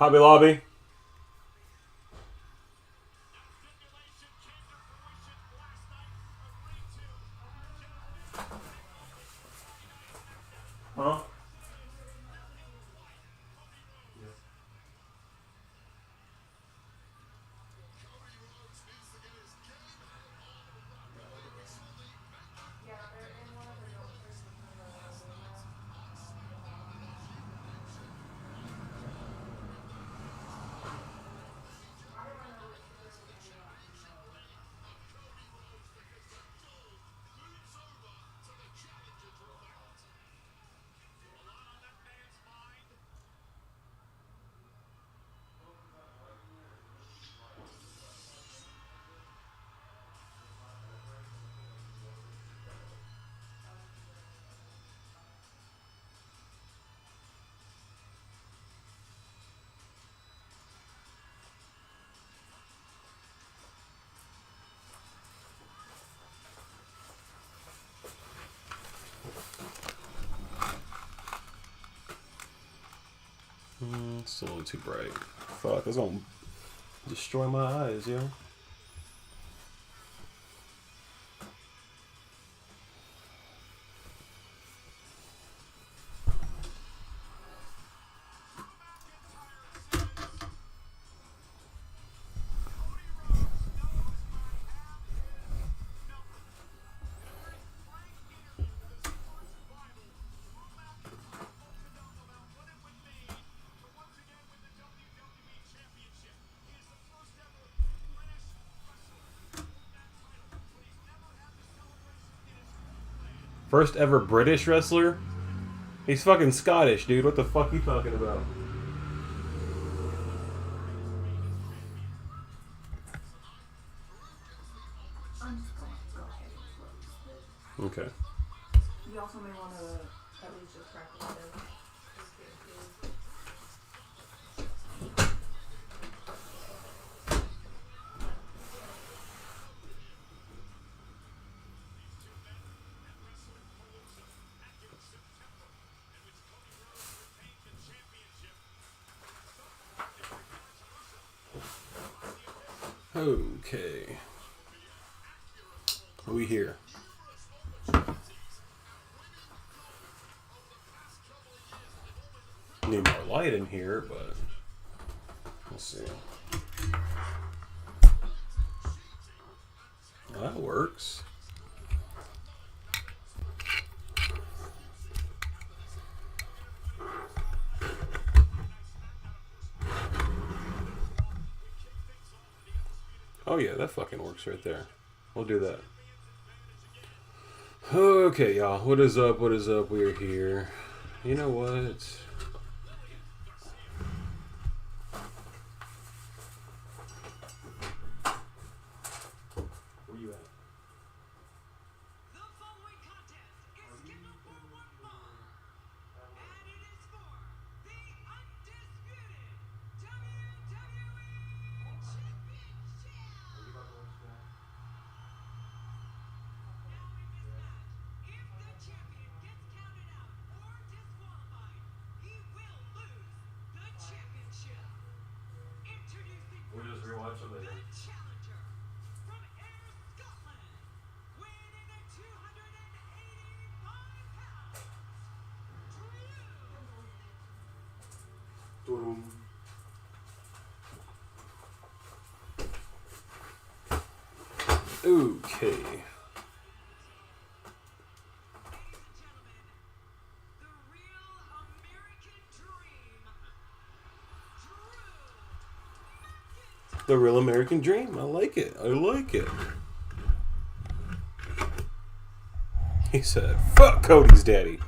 Hobby Lobby. Huh? It's a little too bright. Fuck, it's gonna destroy my eyes, yo. First ever British wrestler? He's fucking Scottish, dude. What the fuck are you talking about? Okay. You also may want to at least just crack the window. Okay. Are we here? Need more light in here, but let's see. Well, that works. Oh yeah, that fucking works right there. We'll do that. Okay, y'all. What is up? What is up? We're here. You know what? Where you at? The following contest is scheduled for one fall, and it is for the undisputed WWE Championship. Now in this match, if the champion gets counted out or disqualified, he will lose the championship. Introducing We'll just rewatch it later. the challenger from Ayr, Scotland, weighing in at 285 pounds, Drew. Okay. Ladies and gentlemen, the real American dream, Drew. The real American dream. I like it. I like it. He said, fuck Cody's daddy.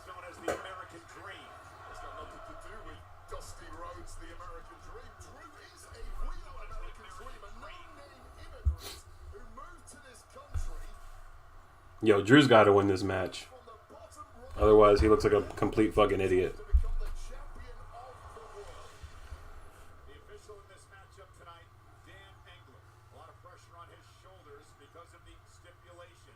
Known as the American Dream. It's got nothing to do with Dusty Rhodes, the American Dream. Yo, Drew's got to win this match. Otherwise, he looks like a complete fucking idiot. The official in this matchup tonight, Dan Engler. A lot of pressure on his shoulders because of the stipulation.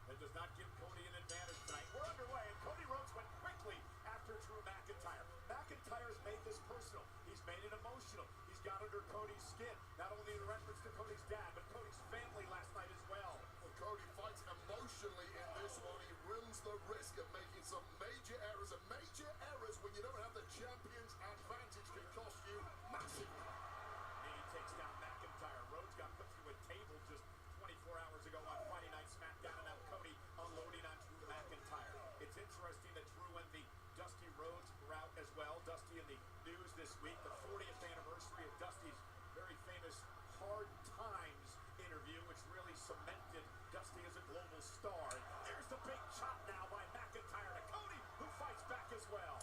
That does not give Cody an advantage tonight. We're underway, and Cody Rhodes went quickly after Drew McIntyre. McIntyre's made this personal. He's made it emotional. He's got under Cody's skin. Not only in reference to Cody's dad, but Cody's family last night as well. Well, Cody fights emotionally in this one. He runs the risk of making some major errors, and major errors when you don't have the champion's advantage can cost you massively. And he takes down McIntyre. Rhodes got put through a table just 24 hours ago on Friday Night SmackDown, and now Cody unloading on Drew McIntyre. It's interesting that Drew went the Dusty Rhodes route as well. Dusty in the news this week, the 40th anniversary of Dusty's very famous Hard Times interview, which really cemented Dusty as a global star. And there's the big chop now by McIntyre to Cody, who fights back as well.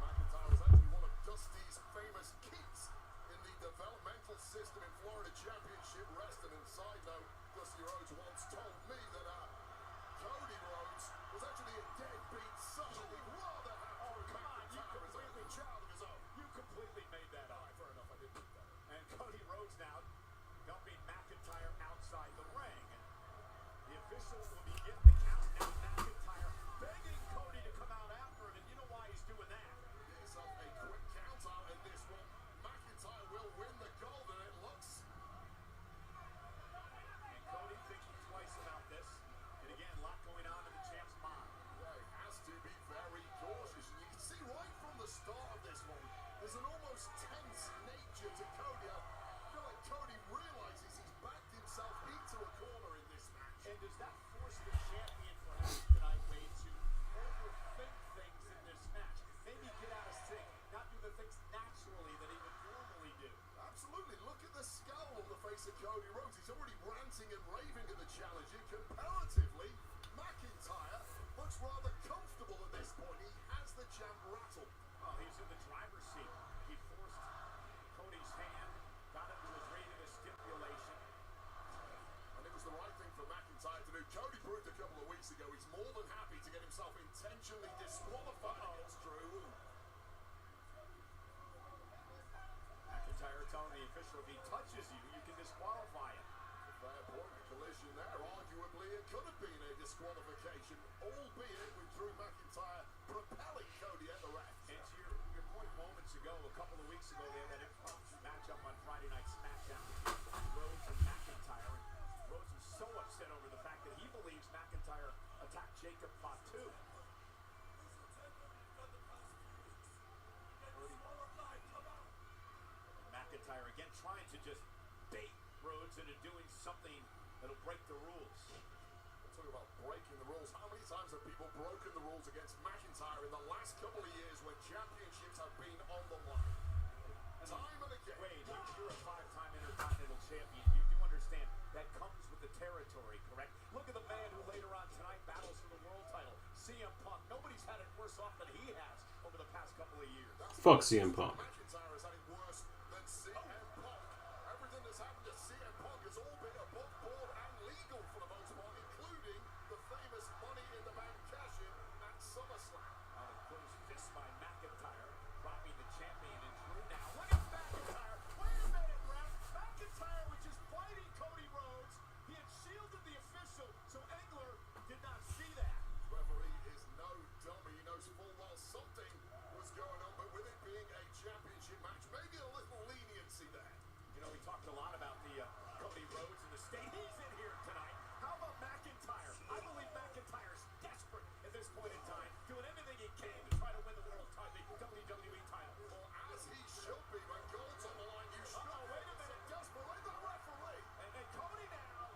McIntyre was actually one of Dusty's famous kids in the developmental system in Florida Championship Wrestling. And side note, Dusty Rhodes once told me that Cody Rhodes was actually a deadbeat son. He'd rather have McIntyre as a child of his own. You completely made that up. Fair enough, I did think that. And Cody Rhodes now dumping McIntyre outside the ring. The official will begin the count. Now McIntyre begging Cody to come out after him, and you know why he's doing that. Here's a quick count out in this one. McIntyre will win the gold, and it looks. And Cody thinking twice about this. And again, a lot going on in the champ's mind. Yeah, he has to be very cautious. And you can see right from the start of this one, there's an almost tense nature to Cody. I feel like Cody realizes he's backed himself into a corner in this match. And does that force the champion perhaps tonight, Wade, to overthink things in this match? Maybe get out of sync, not do the things naturally that he would normally do. Absolutely. Look at the scowl on the face of Cody Rhodes. He's already ranting and raving at the challenger. Comparatively, McIntyre looks rather comfortable at this point. He has the champ rattled. Oh, he's in the driver's seat. He forced Cody's hand, got him to agree to the stipulation. And it was the right thing for McIntyre to do. Cody proved a couple of weeks ago he's more than happy to get himself intentionally disqualified against Drew. McIntyre telling the official if he touches you, you can disqualify him. Fair point, a collision there. Arguably, it could have been a disqualification, albeit with Drew McIntyre propelling Cody at the ref. And to your point moments ago, a couple of weeks ago, they had that impromptu matchup on Friday Night SmackDown between Rhodes and McIntyre. And Rhodes was so upset over the fact that he believes McIntyre attacked Jacob Fatu. McIntyre again trying to just bait Rhodes into doing something that'll break the rules. We're talking about breaking the rules. How many times have people broken the rules against McIntyre in the last couple of years when championships have been on the line? Time and again. Wade, you're a five-time Intercontinental Champion. You do understand that comes with the territory, correct? Look at the man who later on tonight battles for the world title, CM Punk. Nobody's had it worse off than he has over the past couple of years. Fuck CM Punk. McIntyre has had it worse than CM Punk. Everything that's happened to CM Punk has all been above board and legal for the most part, including the famous Money in the Bank cash-in at SummerSlam. Out of close fist by McIntyre, dropping the champion and Drew now. Look at McIntyre. Wait a minute, Ref. McIntyre was just fighting Cody Rhodes. He had shielded the official, so Engler did not see that. Referee is no dummy. He knows full well something was going on, but with it being a championship match, maybe a little leniency there. You know, we talked a lot about the Cody Rhodes and the state he's in here tonight. How about McIntyre? I believe McIntyre's desperate at this point in time, doing everything he can to try to win the world title, the WWE title. Well, as he should be, when gold's on the line, you should Wait a minute. desperate. Look at the referee. And Cody now.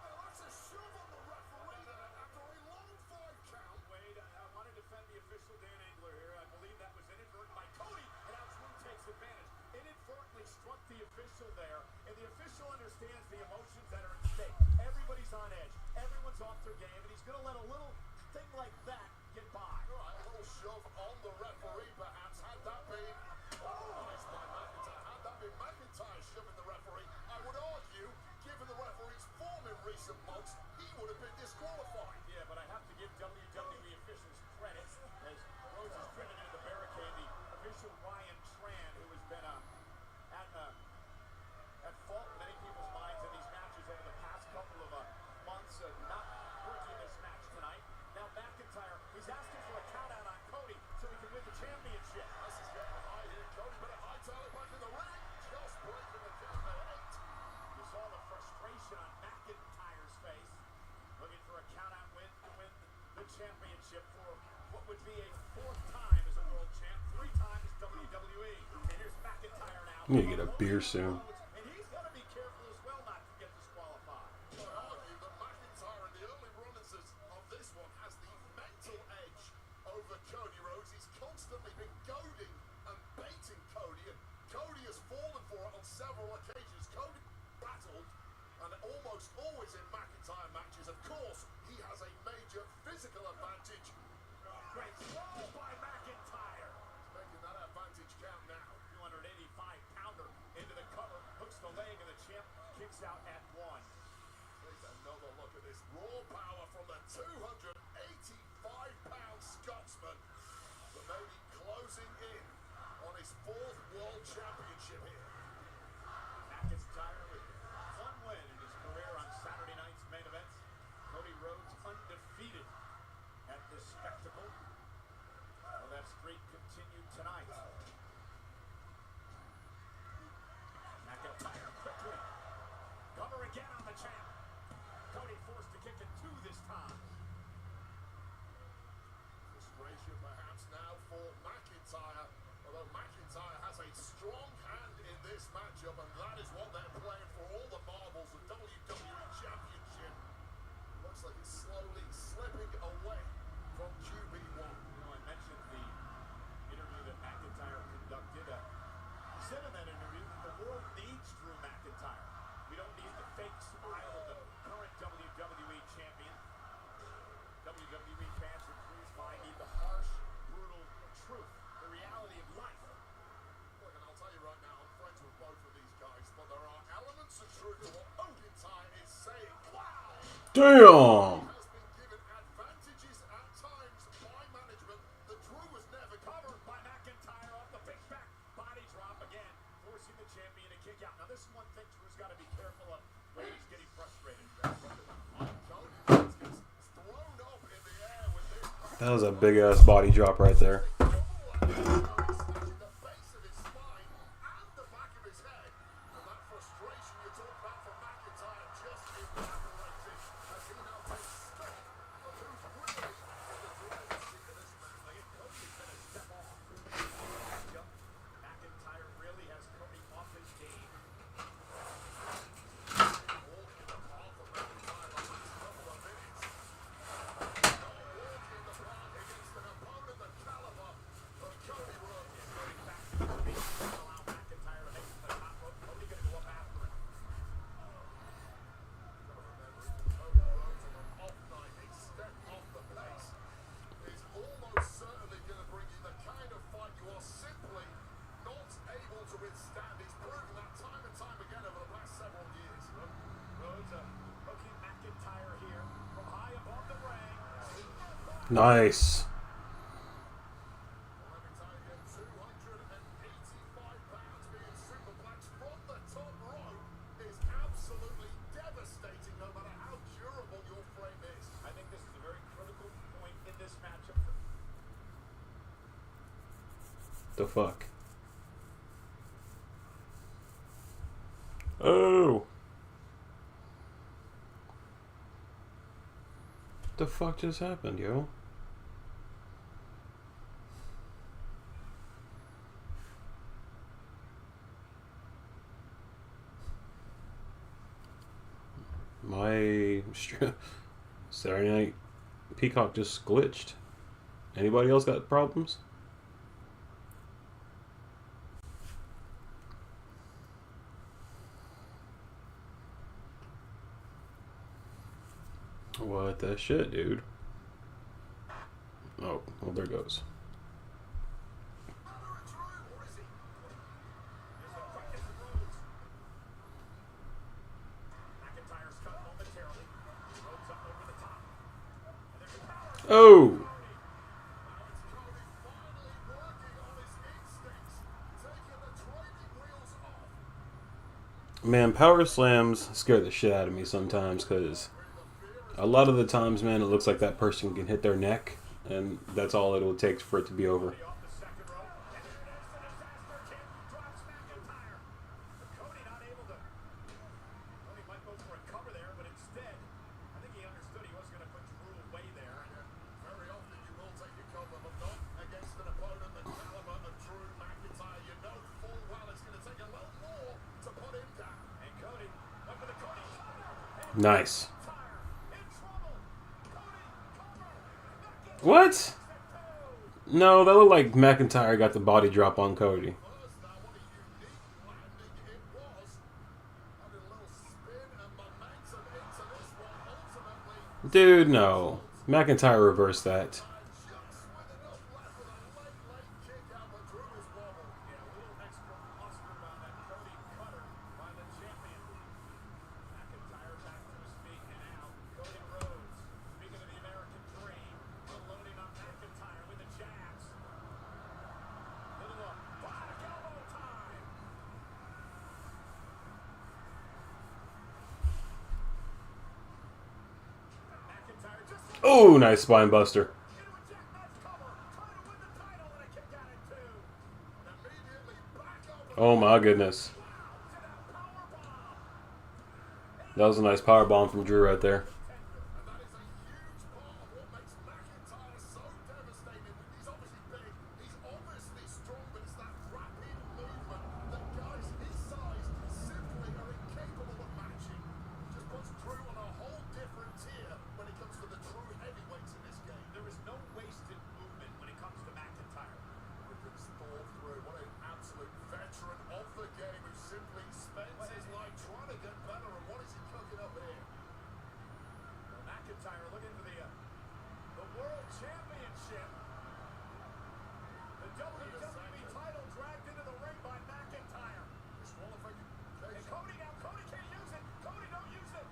And that's a shove on the referee there after a long 5 count. Wade, I want to defend the official Dan Engler here. I believe that was inadvertent by Cody, and now Drew takes advantage. Inadvertently struck the official there, and the official understands the emotions that are at stake. Everybody's on edge. Everyone's off their game, and he's going to let a little thing like that get by. All right, a little shove on the referee, perhaps. Had that been... nice by McIntyre. Had that been McIntyre shoving the referee, I would argue, given the referee's form in recent months, he would have been disqualified. Yeah, but I have to give WWE officials credit as Rhodes is driven into the barricade. The official Ryan Tran, who has been at fault in many people's minds in these matches over the past couple of months, not working this match tonight. Now McIntyre, he's asking for a count out on Cody so he can win the championship. This is getting high here. Cody better hightail it back in the ring. Just breaking the count at 8. You saw the frustration on McIntyre's face, looking for a count out win to win the championship for what would be a 4th time as a world champ, 3 times WWE. And here's McIntyre now. I'm gonna get a beer soon. And he's got to be careful as well not to get disqualified. I argue that McIntyre in the early runners of this one has the mental edge over Cody Rhodes. He's constantly been goading and baiting Cody, and Cody has fallen for it on several occasions. Cody battled, and almost always in McIntyre matches. Of course, he has a major physical advantage. Great throw by McIntyre. Making that advantage count now. 285-pounder into the cover, hooks the leg, and the champ kicks out at 1. Here's another look at this raw power from the 285-pound Scotsman. But maybe closing in on his 4th world championship here. McIntyre with 1 win in his career on Saturday night's main events. Cody Rhodes undefeated at this spectacle. Well, that streak continued tonight. McIntyre quickly. Cover again on the champ. Cody forced to kick it 2 this time. Frustration perhaps now for McIntyre. Although McIntyre has a strong hand in this matchup, and that is what they're playing for, all the marbles, the WWE Championship. Looks like it's slowly slipping away from QB1. You know, I mentioned the interview that McIntyre conducted. He said in that interview that the world needs Drew McIntyre. We don't need the fake smile of the current WWE champion. WWE fans and Drew's mind need the harsh, brutal truth, the reality of life. Look, and I'll tell you right now, I'm friends with both of these guys, but there are elements of truth to what McIntyre is saying. Wow! Damn! Has been given advantages at times by management that Drew was never Covered by McIntyre off the big back body drop again, forcing the champion to kick out. Now this is one thing Drew's got to be careful of when he's getting frustrated. Cody gets thrown up in the air with this. That was a big ass body drop right there. The base of his spine and the back of his head. And that frustration you talk about from McIntyre just evaporated as he now takes stock of who's really in the driver's seat of this match. Cody's been a step off. McIntyre really has Cody off his game. Walking the path of McIntyre the last couple of minutes. Walking the path against an opponent the caliber of Cody Rhodes. Going back to the base, allow McIntyre to make the top rope. Cody going to go up after him. Cody Rhodes on an off night, a step off the pace, is almost certainly going to bring you the kind of fight you are simply not able to withstand. He's proven that time and time again over the past several years. Rhodes hooking McIntyre here from high above the ring. Nice. McIntyre again, 285 pounds being superplexed from the top rope is absolutely devastating no matter how durable your frame is. I think this is a very critical point in this matchup. The fuck? Oh! What the fuck just happened, yo? My Saturday Night Peacock just glitched. Anybody else got problems? What the shit, dude? Oh, well, there goes. McIntyre's cut momentarily. Oh! Man, power slams scare the shit out of me sometimes because a lot of the times, man, it looks like that person can hit their neck, and that's all it will take for it to be over. Off the second rope, and there it is, the disaster kid drops McIntyre. But Cody not able to. Cody might go for a cover there, but instead, I think he understood he wasn't going to put Drew away there. Very often you will take a cover, but not against an opponent the caliber of Drew McIntyre. You know full well it's going to take a little more to put him down. And Cody, up with the Cody. Nice. In trouble. Cody, cover. What? No, that looked like McIntyre got the body drop on Cody. First, now what a unique landing it was. Having a little spin and momentum into this one. Ultimately, Dude, no. McIntyre reversed that. just with enough left with a late kick out, but Drew was wobbled. Yeah, a little extra mustard on that Cody cutter by the champion. McIntyre back to his feet, and now Cody Rhodes, speaking of the American dream, unloading on McIntyre with the jabs. Little bionic elbow time. McIntyre just Oh, nice spine buster. into a jackknife cover, trying to win the title, and a kick out at two. Immediately back over Oh my goodness. That was a nice power bomb from Drew right there. and that is a huge part of what makes McIntyre so devastating. He's obviously big, he's obviously strong, but it's that rapid movement that guys his size simply are incapable of matching. Just puts Drew on a whole different tier when it comes to the true heavyweights in this game. There is no wasted movement when it comes to McIntyre. Everything's thought through. What an absolute veteran of the game who simply spends his life trying to get better. And what is he cooking up here? Well, McIntyre looking for the World Championship. The WWE title dragged into the ring by McIntyre. Disqualification. And Cody now, Cody can't use it. Cody, don't use it.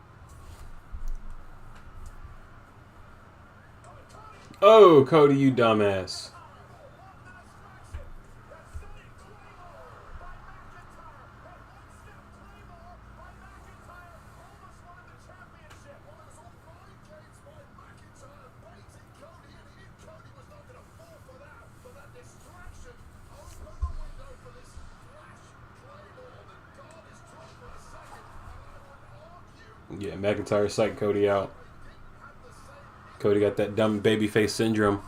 Oh, and Cody, Oh, Cody, you dumbass. off the distraction. That's Sonny Claymore by McIntyre. That one-step Claymore by McIntyre. Almost won the championship. Well, it was all mind games by McIntyre baiting Cody, and he knew Cody was not going to fall for that. But that distraction opened the window for this flash Claymore. The guard is dropped for a second, and I would argue Yeah, McIntyre psyched Cody out. didn't have the same Cody got that dumb babyface syndrome. version.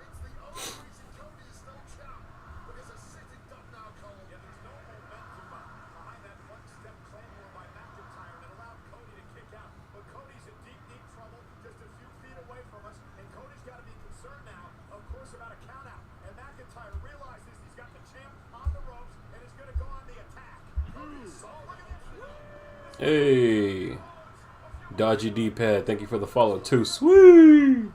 It's the only reason Cody is still champ. But he's a sitting duck now, Cole. Yeah, there's no momentum behind that one-step Claymore by McIntyre that allowed Cody to kick out. But Cody's in deep, deep trouble, just a few feet away from us. And Cody's got to be concerned now, of course, about a countout. And McIntyre realizes he's got the champ on the ropes and is going to go on the attack. So look at this. Hey. Dodgy D-pad, thank you for the follow too. Sweet. Able to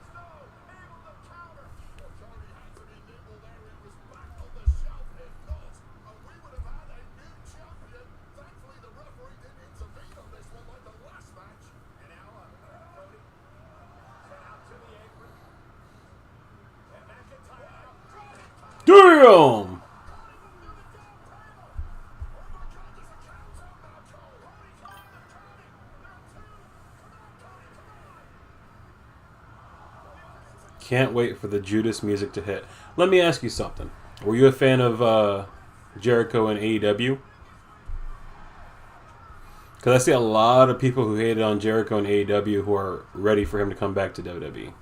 counter. Cody had to be nimble there. He was back on the shelf. If not, we would have had a new champion. Thankfully, the referee didn't intervene on this one like the last match. And now Cody sent out to the apron. And McIntyre now. Damn. Can't wait for the Judas music to hit. Let me ask you something. Were you a fan of Jericho and AEW? Because I see a lot of people who hated on Jericho and AEW who are ready for him to come back to WWE.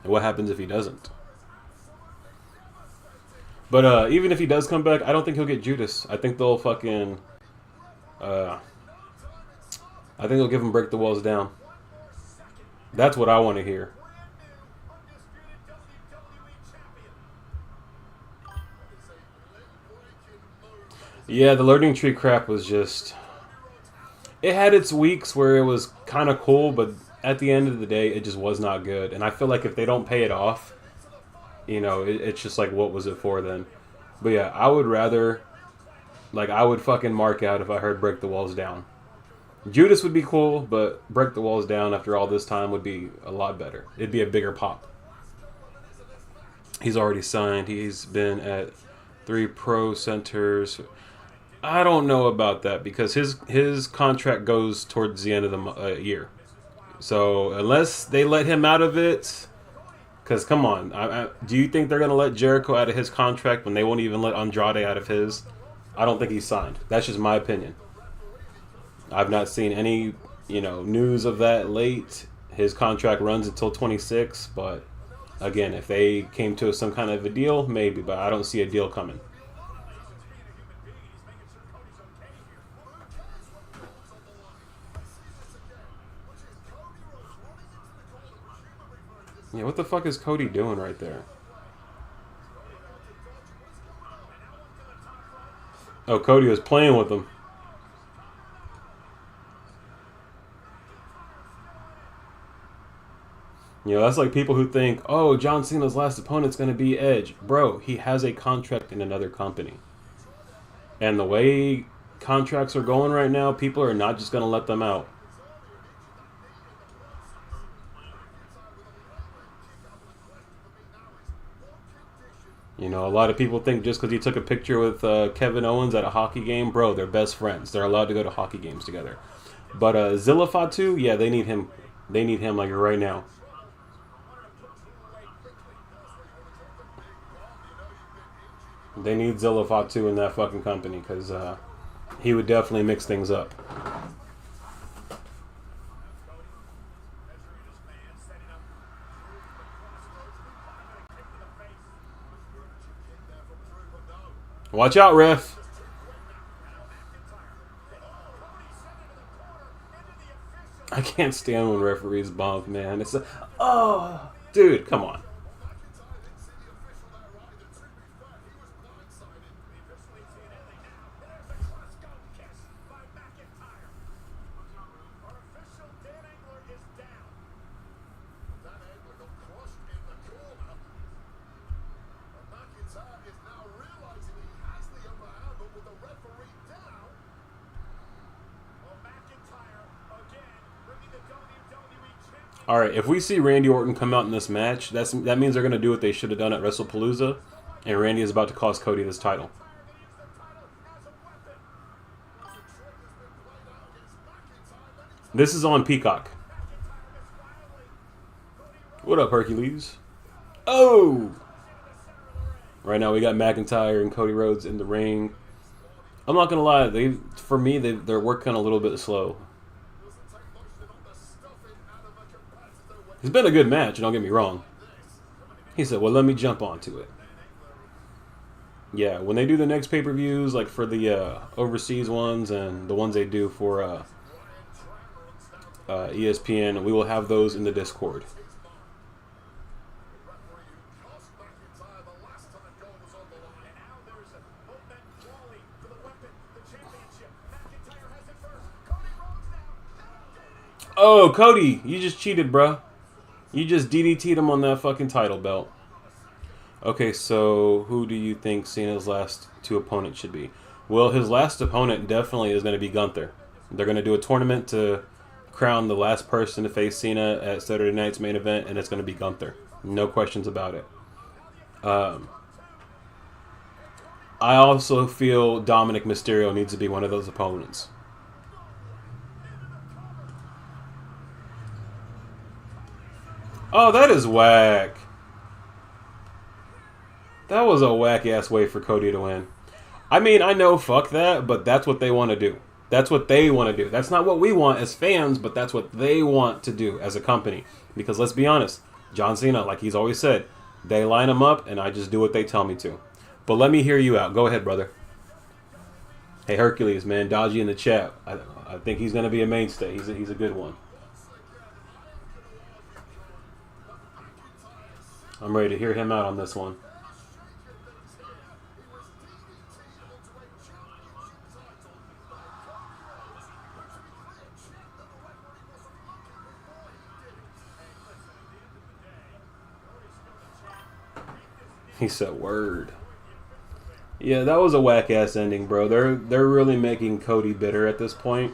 And what happens if he doesn't? But even if he does come back, I don't think he'll get Judas. I think they'll fucking... I think they'll give him Break the Walls Down. That's what I want to hear. Yeah, the learning tree crap was just... It had its weeks where it was kind of cool, but at the end of the day, it just was not good. And I feel like if they don't pay it off, you know, it's just like, what was it for then? But yeah, I would rather... Like, I would fucking mark out if I heard Break the Walls Down. Judas would be cool, but break the walls down after all this time would be a lot better. It'd be a bigger pop. He's already signed. He's been at 3 pro centers. I don't know about that because his contract goes towards the end of the year. So unless they let him out of it, because come on, do you think they're going to let Jericho out of his contract when they won't even let Andrade out of his? I don't think he's signed. That's just my opinion. I've not seen any, news of that late. His contract runs until 26, but again, if they came to some kind of a deal, maybe, but I don't see a deal coming. Yeah, what the fuck is Cody doing right there? Oh, Cody was playing with him. That's like people who think, oh, John Cena's last opponent's going to be Edge. Bro, he has a contract in another company. And the way contracts are going right now, people are not just going to let them out. A lot of people think just because he took a picture with Kevin Owens at a hockey game, bro, they're best friends. They're allowed to go to hockey games together. But Zilla Fatu, yeah, they need him. They need him like right now. They need Zilla Fatu in that fucking company because he would definitely mix things up. Watch out, ref. I can't stand when referees bonk, man. It's dude, come on. All right, if we see Randy Orton come out in this match, that means they're going to do what they should have done at WrestlePalooza, and Randy is about to cost Cody this title. This is on Peacock. What up, Hercules? Oh! Right now we got McIntyre and Cody Rhodes in the ring. I'm not going to lie, they're working a little bit slow. It's been a good match, don't get me wrong. He said, well, let me jump onto it. Yeah, when they do the next pay-per-views, like for the overseas ones and the ones they do for ESPN, we will have those in the Discord. Oh, Cody, you just cheated, bruh. You just DDT'd him on that fucking title belt. Okay, so who do you think Cena's last 2 opponents should be? Well, his last opponent definitely is going to be Gunther. They're going to do a tournament to crown the last person to face Cena at Saturday night's main event, and it's going to be Gunther. No questions about it. I also feel Dominic Mysterio needs to be one of those opponents. Oh, that is whack. That was a whack-ass way for Cody to win. I mean, I know, fuck that, but that's what they want to do. That's what they want to do. That's not what we want as fans, but that's what they want to do as a company. Because let's be honest, John Cena, like he's always said, they line him up, and I just do what they tell me to. But let me hear you out. Go ahead, brother. Hey, Hercules, man, Dodgy in the chat. I think he's going to be a mainstay. He's a good one. I'm ready to hear him out on this one. He said, word. Yeah, that was a whack-ass ending, bro. They're really making Cody bitter at this point.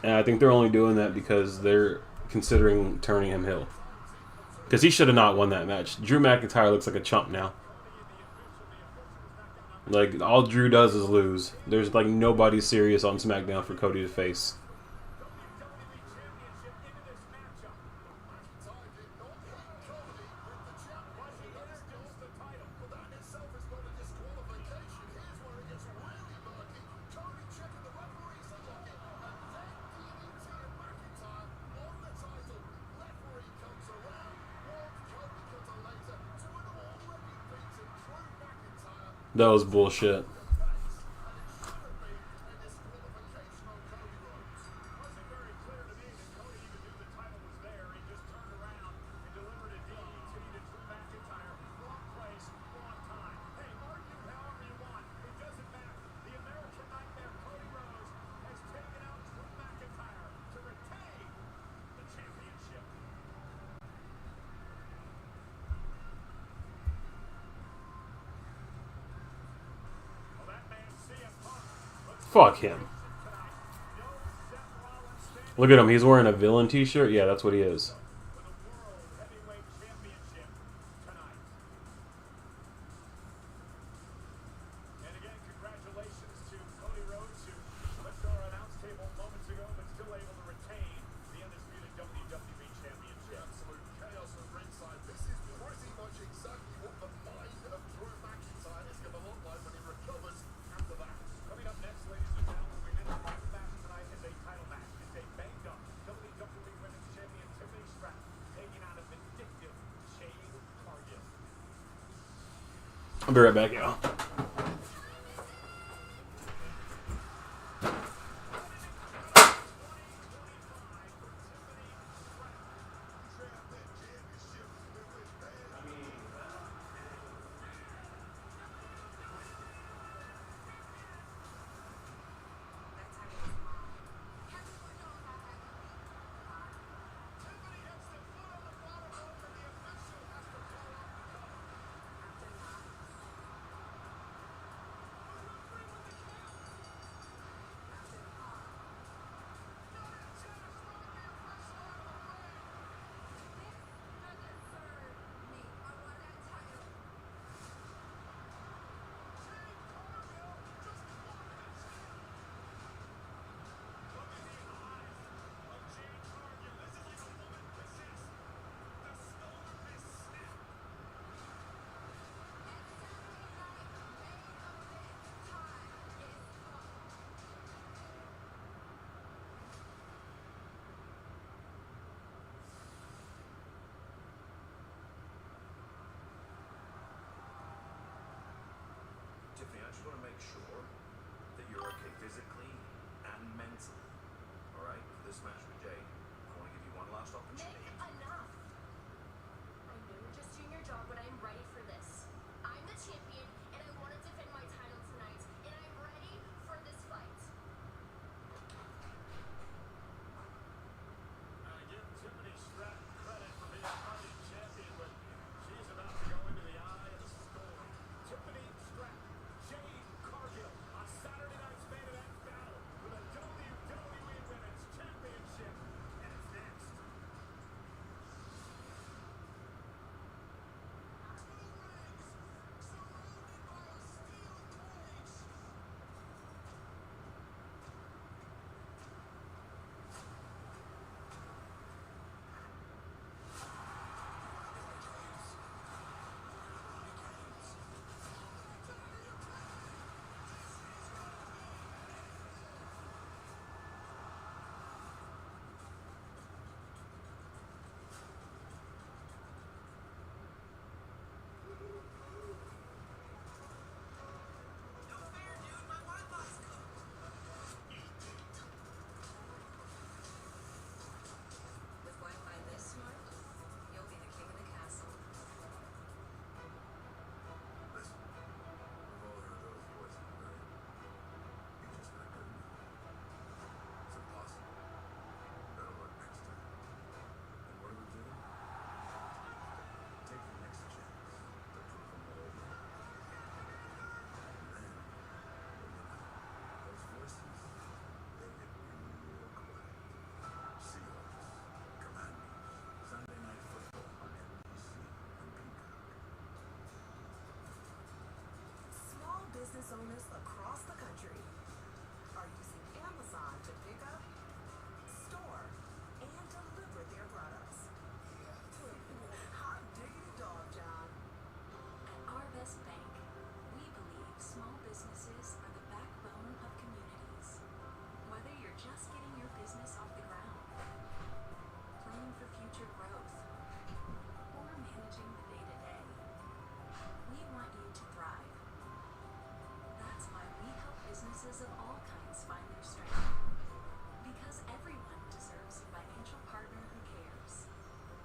And I think they're only doing that because they're considering turning him heel. Because he should have not won that match. Drew McIntyre looks like a chump now. Like, all Drew does is lose. There's, like, nobody serious on SmackDown for Cody to face. That was bullshit. Fuck him. Look at him. He's wearing a villain t-shirt. Yeah, that's what he is. I'll be right back, y'all. Tiffany, I just want to make sure that you're okay physically and mentally. All right? For this match with Jade, I want to give you one last opportunity. Nick, enough! I know you're just doing your job, but I'm ready for this. I'm the champion, and I want to defend my title tonight, and I'm ready for this fight. I give Tiffany Stratton credit for being Hardy's champion, but she's about to go into the eye of the storm. Tiffany Stratton, Jade Cargill, a Saturday night's main event battle for the WWE Women's Championship, and it's next. business owners across the country are using Amazon to pick up, store, and deliver their products. Hot diggity dog, John. At Arvest Bank, we believe small businesses are the backbone of communities. Whether you're just getting your business off the ground, planning for future growth, or managing the day-to-day, we want you to thrive. That's why we help businesses of all kinds find their strength. Because everyone deserves a financial partner who cares.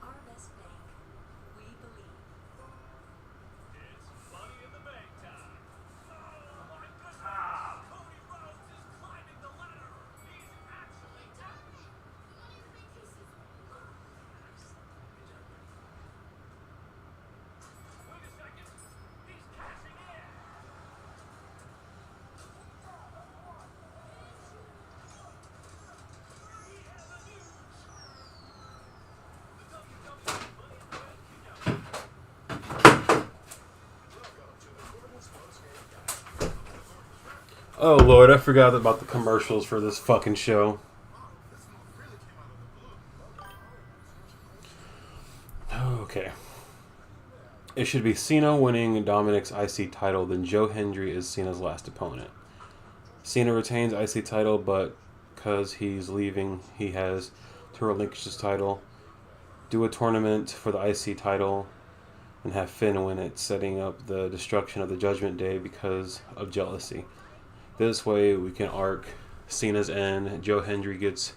Arvest Bank, we believe. It's money in the bank time. Oh my goodness! Cody Rhodes is climbing the ladder. He's actually done. Wait a second. He's cashing in. We have a news. The WWE Money in the Bank kickout. Oh Lord, I forgot about the commercials for this fucking show. Okay. It should be Cena winning Dominic's IC title, then Joe Hendry is Cena's last opponent. Cena retains IC title, but because he's leaving, he has to relinquish his title. Do a tournament for the IC title and have Finn win it, setting up the destruction of the Judgment Day because of jealousy. This way we can arc Cena's end. Joe Hendry gets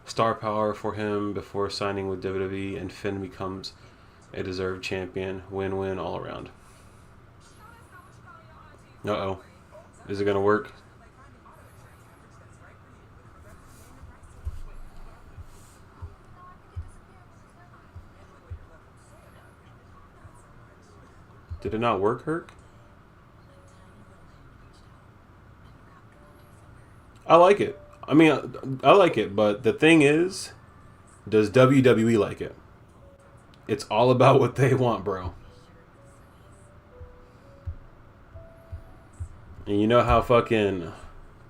star power for him before signing with WWE, and Finn becomes a deserved champion. Win-win all around. Uh-oh. Is it going to work? Did it not work, Herc? I like it. I mean, I like it, but the thing is, does WWE like it? It's all about what they want, bro. And you know how fucking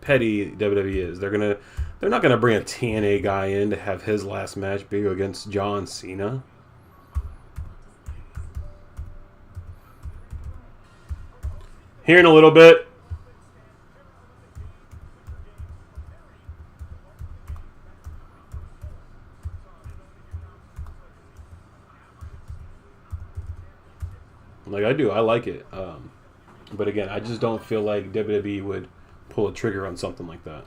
petty WWE is. They're not gonna bring a TNA guy in to have his last match be against John Cena. Here in a little bit. Like I do, I like it. But again, I just don't feel like WWE would pull a trigger on something like that.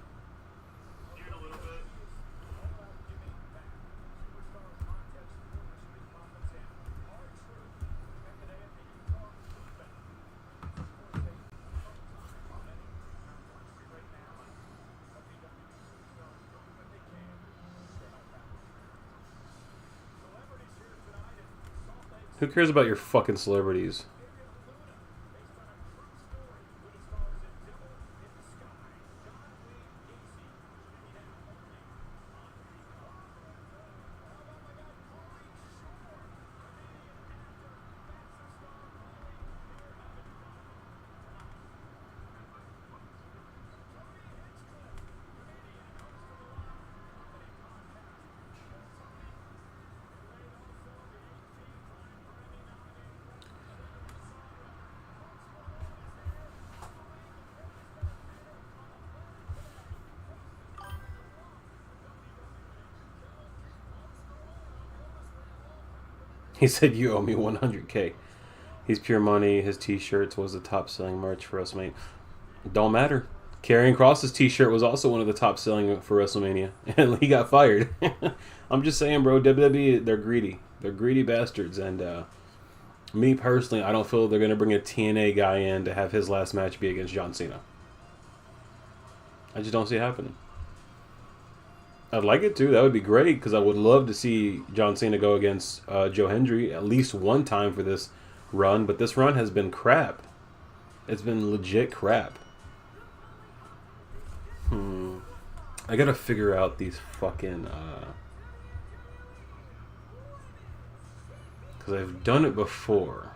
Who cares about your fucking celebrities? He said, "You owe me 100K. He's pure money. His t-shirts was the top selling merch for WrestleMania. Don't matter. Karrion Kross's t-shirt was also one of the top selling for WrestleMania. And he got fired. I'm just saying, bro, WWE, they're greedy. They're greedy bastards. And me personally, I don't feel they're going to bring a TNA guy in to have his last match be against John Cena. I just don't see it happening. I'd like it to. That would be great because I would love to see John Cena go against Joe Hendry at least one time for this run. But this run has been crap. It's been legit crap. I gotta figure out these fucking... because I've done it before.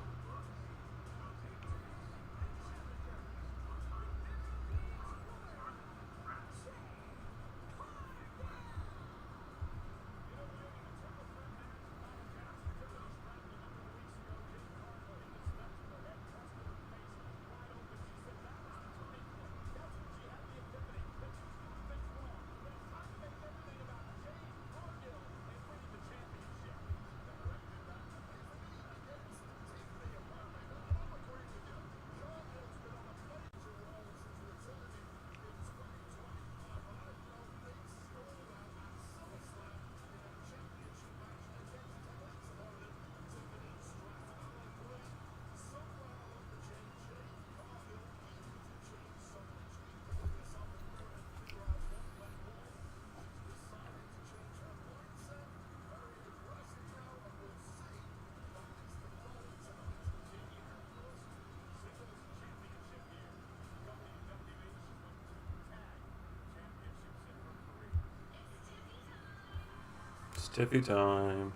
Tiffy time.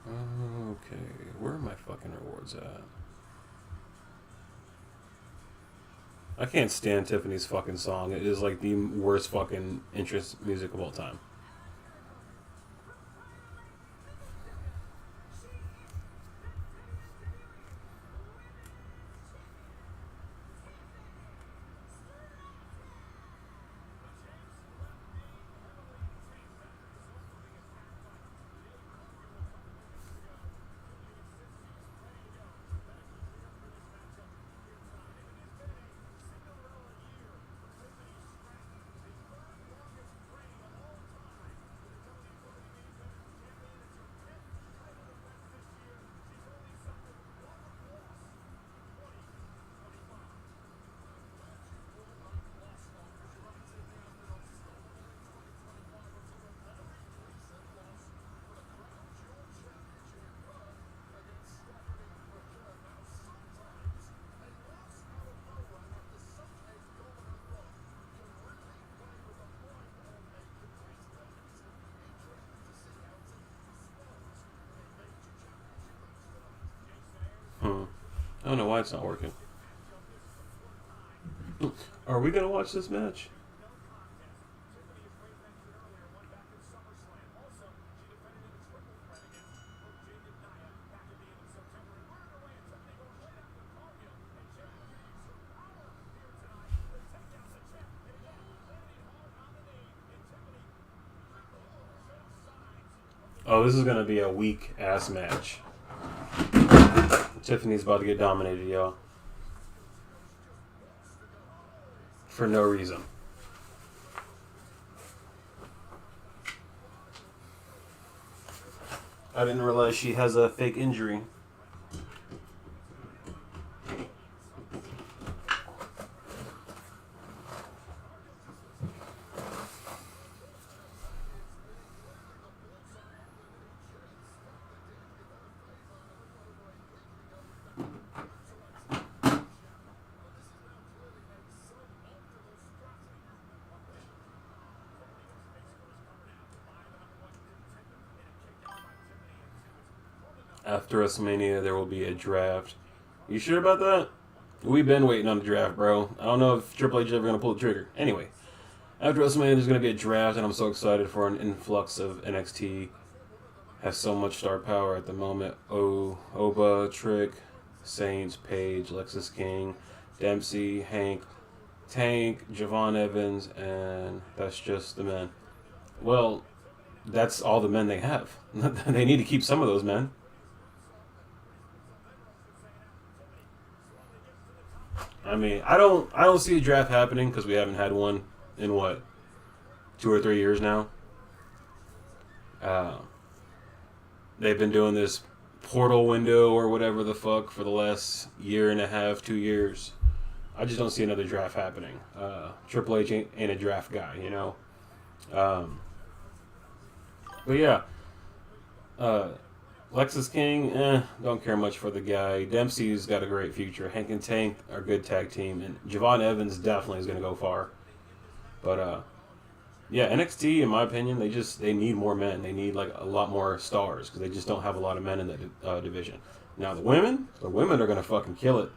Okay, where are my fucking rewards at? I can't stand Tiffany's fucking song. It is like the worst fucking interest music of all time. I don't know why it's not working. Are we gonna watch this match? Oh, this is gonna be a weak ass match. Tiffany's about to get dominated, y'all. For no reason. I didn't realize she has a fake injury. After WrestleMania, there will be a draft. You sure about that? We've been waiting on the draft, bro. I don't know if Triple H is ever going to pull the trigger. Anyway, after WrestleMania, there's going to be a draft, and I'm so excited for an influx of NXT. Has so much star power at the moment. Oba, Trick, Saints, Paige, Lexis King, Dempsey, Hank, Tank, Javon Evans, and that's just the men. Well, that's all the men they have. They need to keep some of those men. I mean, I don't see a draft happening because we haven't had one in what, 2 or 3 years now. They've been doing this portal window or whatever the fuck for the last year and a half, 2 years. I just don't see another draft happening. Triple H ain't a draft guy, you know. But yeah, Lexis King, don't care much for the guy. Dempsey's got a great future. Hank and Tank are a good tag team, and Javon Evans definitely is going to go far. But yeah, NXT, in my opinion, they need more men. They need like a lot more stars because they just don't have a lot of men in that division. Now the women are going to fucking kill it.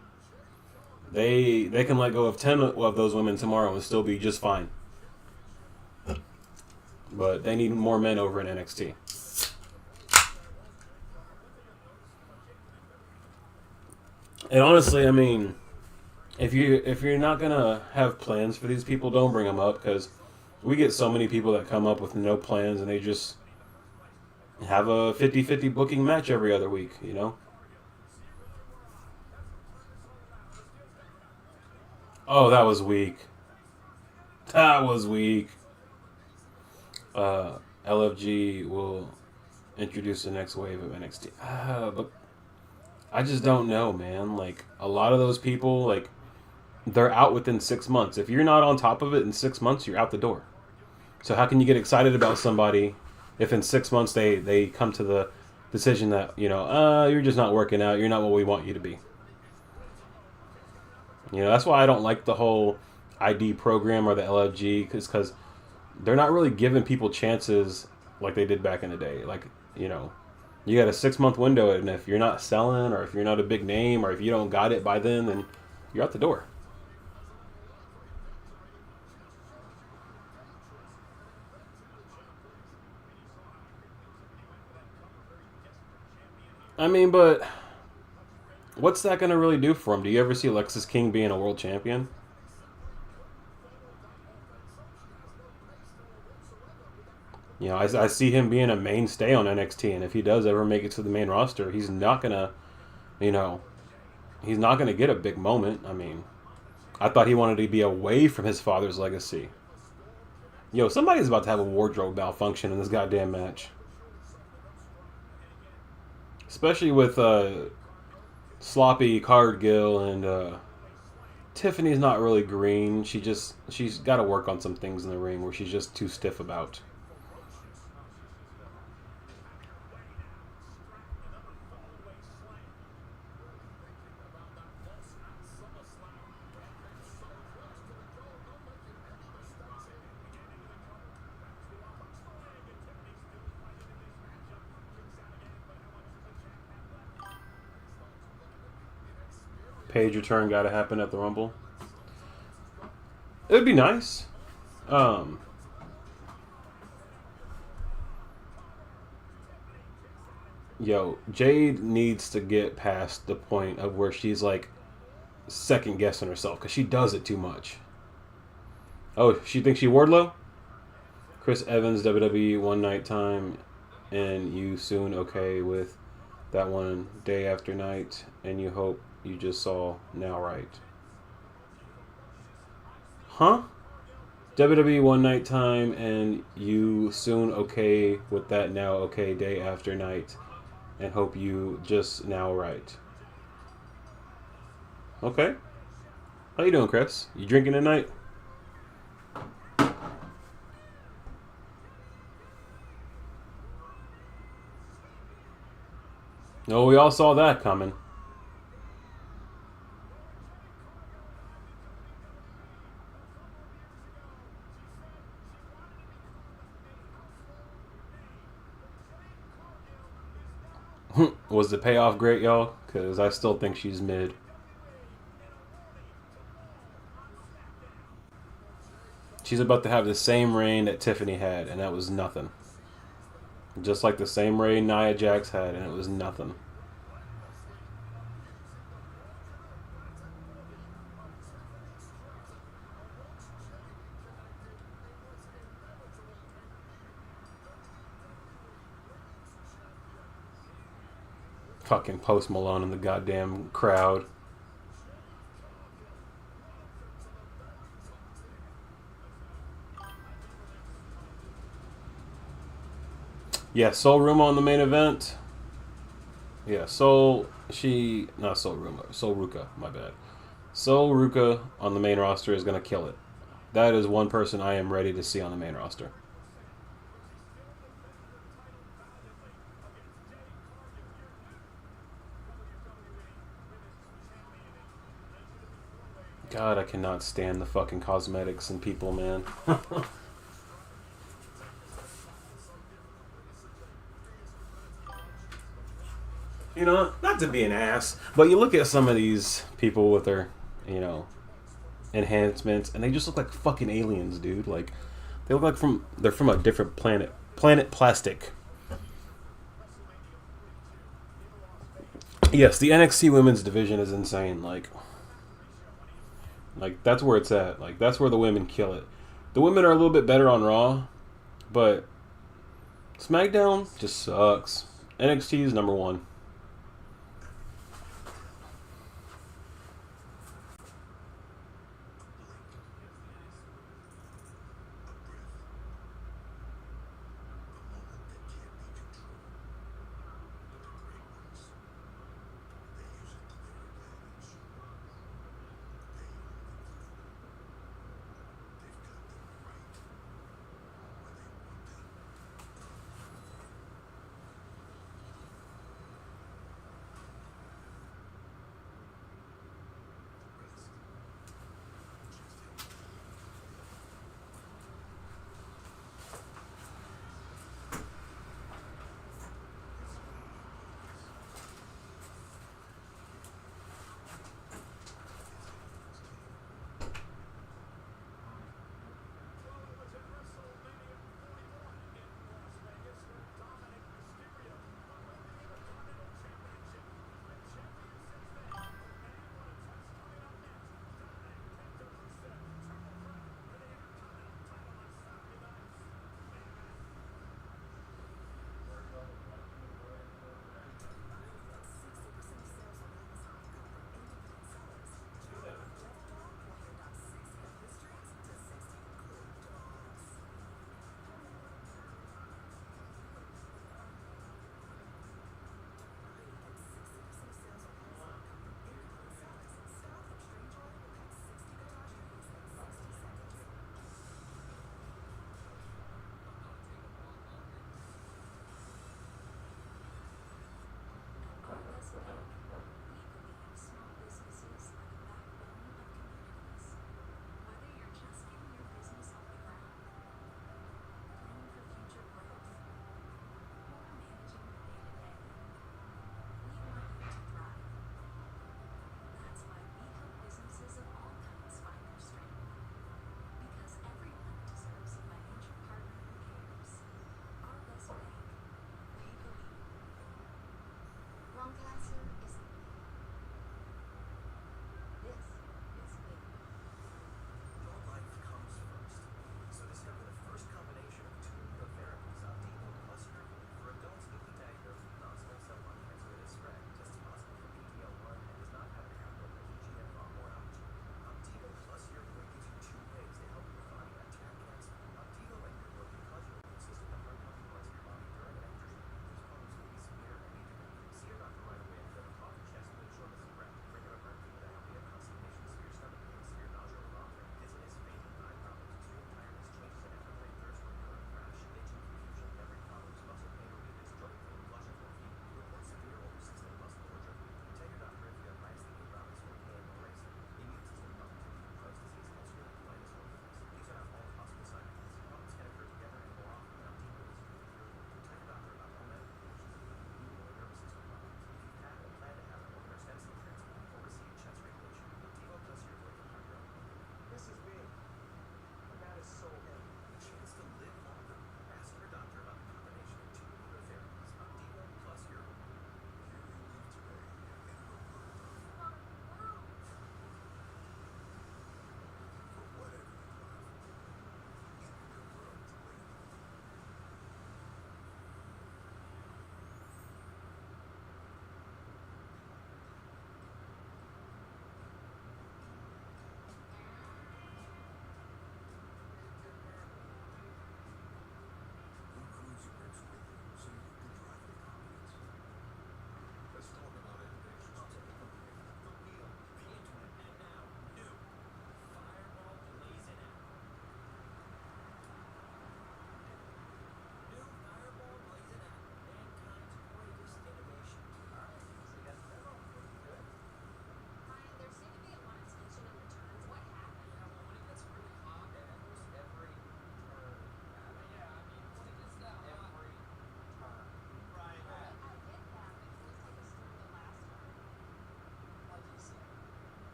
They can let go of 10 of those women tomorrow and still be just fine. But they need more men over in NXT. And honestly, I mean, if you're not gonna have plans for these people, don't bring them up because we get so many people that come up with no plans and they just have a 50-50 booking match every other week, you know? Oh, that was weak. That was weak. LFG will introduce the next wave of NXT. But I just don't know, man. Like, a lot of those people, like, they're out within 6 months. If you're not on top of it in 6 months, you're out the door. So how can you get excited about somebody if in 6 months they come to the decision that, you know, you're just not working out, you're not what we want you to be. You know, that's why I don't like the whole ID program or the LFG, because they're not really giving people chances like they did back in the day. Like, you know, you got a 6-month window, and if you're not selling, or if you're not a big name, or if you don't got it by then you're out the door. I mean, but what's that going to really do for him? Do you ever see Alexis King being a world champion? You know, I see him being a mainstay on NXT, and if he does ever make it to the main roster, he's not going to, you know, he's not going to get a big moment. I mean, I thought he wanted to be away from his father's legacy. Yo, somebody's about to have a wardrobe malfunction in this goddamn match. Especially with sloppy Cargill, and Tiffany's not really green. She's got to work on some things in the ring where she's just too stiff about. Page return got to happen at the Rumble. It would be nice. Yo, Jade needs to get past the point of where she's like second guessing herself, because she does it too much. Oh, she thinks she Wardlow? Chris Evans, WWE One Night Time, and you soon okay with that one day after night, and you hope you just saw now right. Huh? WWE One Night Time, and you soon okay with that now okay day after night, and hope you just now right. Okay. How you doing, Chris? You drinking tonight? No, we all saw that coming. Was the payoff great, y'all? Because I still think she's mid. She's about to have the same reign that Tiffany had, and that was nothing. Just like the same reign Nia Jax had, and it was nothing. Fucking Post Malone in the goddamn crowd. Yeah, Sol Ruma on the main event. Yeah, Sol Ruka, my bad. Sol Ruka on the main roster is going to kill it. That is one person I am ready to see on the main roster. God, I cannot stand the fucking cosmetics and people, man. You know, not to be an ass, but you look at some of these people with their, you know, enhancements, and they just look like fucking aliens, dude. Like, they look like they're from a different planet. Planet Plastic. Yes, the NXT Women's Division is insane. Like, that's where it's at. Like, that's where the women kill it. The women are a little bit better on Raw, but SmackDown just sucks. NXT is number one.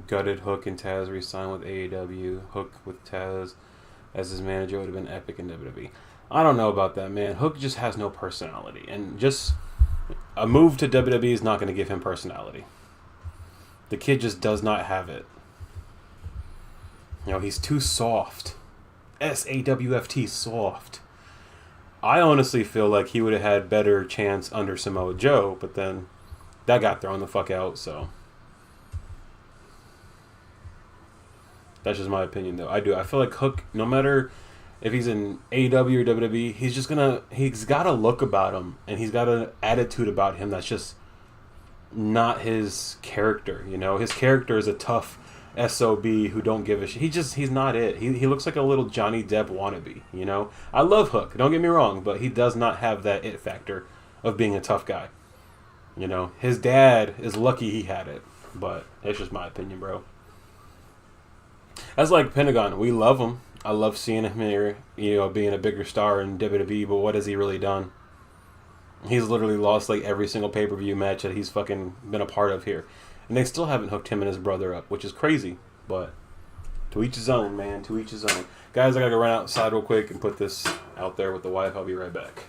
Gutted Hook and Taz re-signed with AEW. Hook with Taz as his manager would have been epic in WWE. I don't know about that, man. Hook just has no personality, and just a move to WWE is not going to give him personality. The kid just does not have it. You know, he's too soft. SAWFT, soft. I honestly feel like he would have had better chance under Samoa Joe, but then that got thrown the fuck out, so. That's just my opinion, though. I feel like Hook, no matter if he's in AEW or WWE, he's got a look about him, and he's got an attitude about him that's just not his character, you know? His character is a tough SOB who don't give a shit. He's not it. He looks like a little Johnny Depp wannabe, you know? I love Hook, don't get me wrong, but he does not have that it factor of being a tough guy. You know? His dad is lucky he had it, but it's just my opinion, bro. That's like Pentagon. We love him. I love seeing him here, you know, being a bigger star in WWE, but what has he really done? He's literally lost like every single pay-per-view match that he's fucking been a part of here. And they still haven't hooked him and his brother up, which is crazy. But to each his own, man. To each his own. Guys, I gotta go run outside real quick and put this out there with the wife. I'll be right back.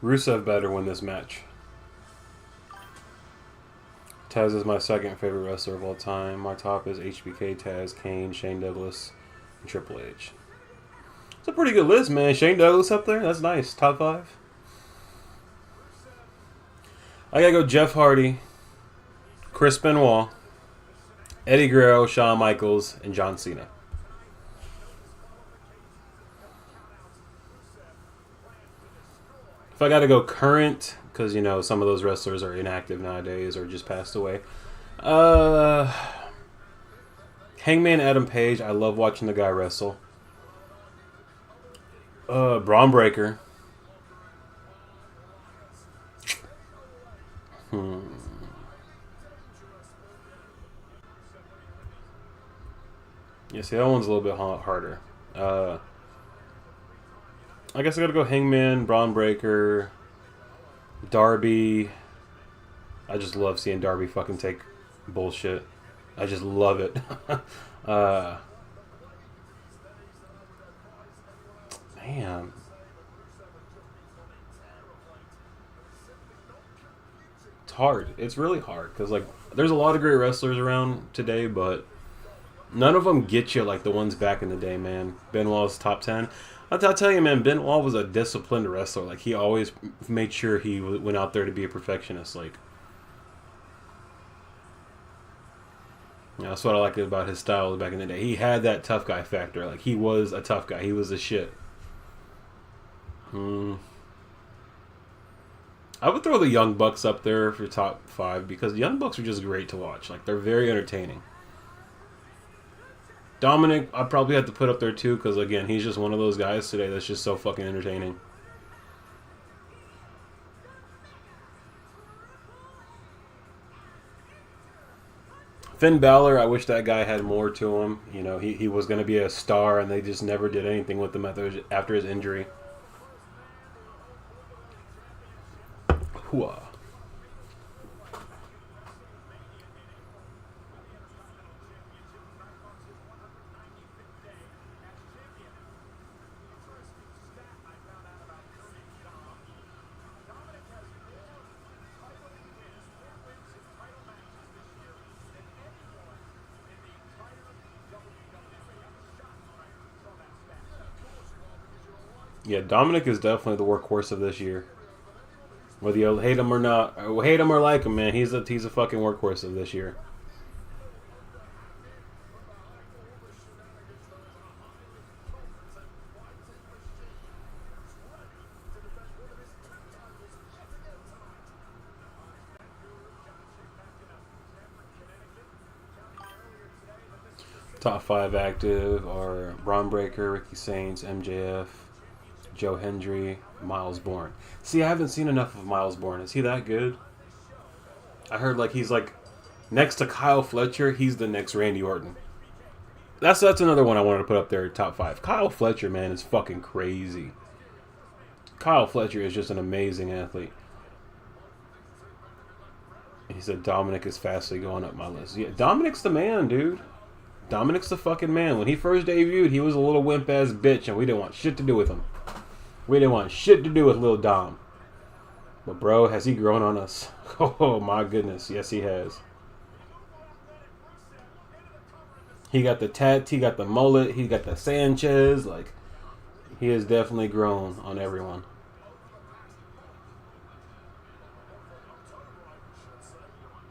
Rusev better win this match. Taz is my second favorite wrestler of all time. My top is HBK, Taz, Kane, Shane Douglas, and Triple H. It's a pretty good list, man. Shane Douglas up there? That's nice. Top 5. I gotta go Jeff Hardy, Chris Benoit, Eddie Guerrero, Shawn Michaels, and John Cena. If I gotta go current, because, you know, some of those wrestlers are inactive nowadays or just passed away. Hangman Adam Page. I love watching the guy wrestle. Braun Breaker. Yeah, see, that one's a little bit harder. I guess I gotta go Hangman, Braun Breaker, Darby. I just love seeing Darby fucking take bullshit. I just love it. Man. It's hard. It's really hard. Because, like, there's a lot of great wrestlers around today, but none of them get you like the ones back in the day, man. Benoit's top 10. I'll tell you, man, Benoit was a disciplined wrestler. Like, he always made sure he went out there to be a perfectionist. Like, Yeah, that's what I like about his style back in the day. He had that tough guy factor. Like, he was a tough guy. He was a shit. I would throw the Young Bucks up there for top 5 because the Young Bucks are just great to watch. Like, they're very entertaining. Dominic, I probably have to put up there too because, again, he's just one of those guys today that's just so fucking entertaining. Finn Balor, I wish that guy had more to him. You know, he was going to be a star and they just never did anything with him after his injury. Hooah. Yeah, Dominic is definitely the workhorse of this year. Whether you hate him or not, or hate him or like him, man, he's a fucking workhorse of this year. Top 5 active are Braun Breaker, Ricky Saints, MJF, Joe Hendry, Miles Bourne. See, I haven't seen enough of Miles Bourne. Is he that good? I heard like he's like next to Kyle Fletcher, he's the next Randy Orton. That's another one I wanted to put up there, top 5. Kyle Fletcher, man, is fucking crazy. Kyle Fletcher is just an amazing athlete. He said Dominic is fastly going up my list. Yeah, Dominic's the man, dude. Dominic's the fucking man. When he first debuted, he was a little wimp-ass bitch, and we didn't want shit to do with him. We didn't want shit to do with Lil Dom. But, bro, has he grown on us? Oh, my goodness. Yes, he has. He got the tat, he got the mullet, he got the Sanchez. Like, he has definitely grown on everyone.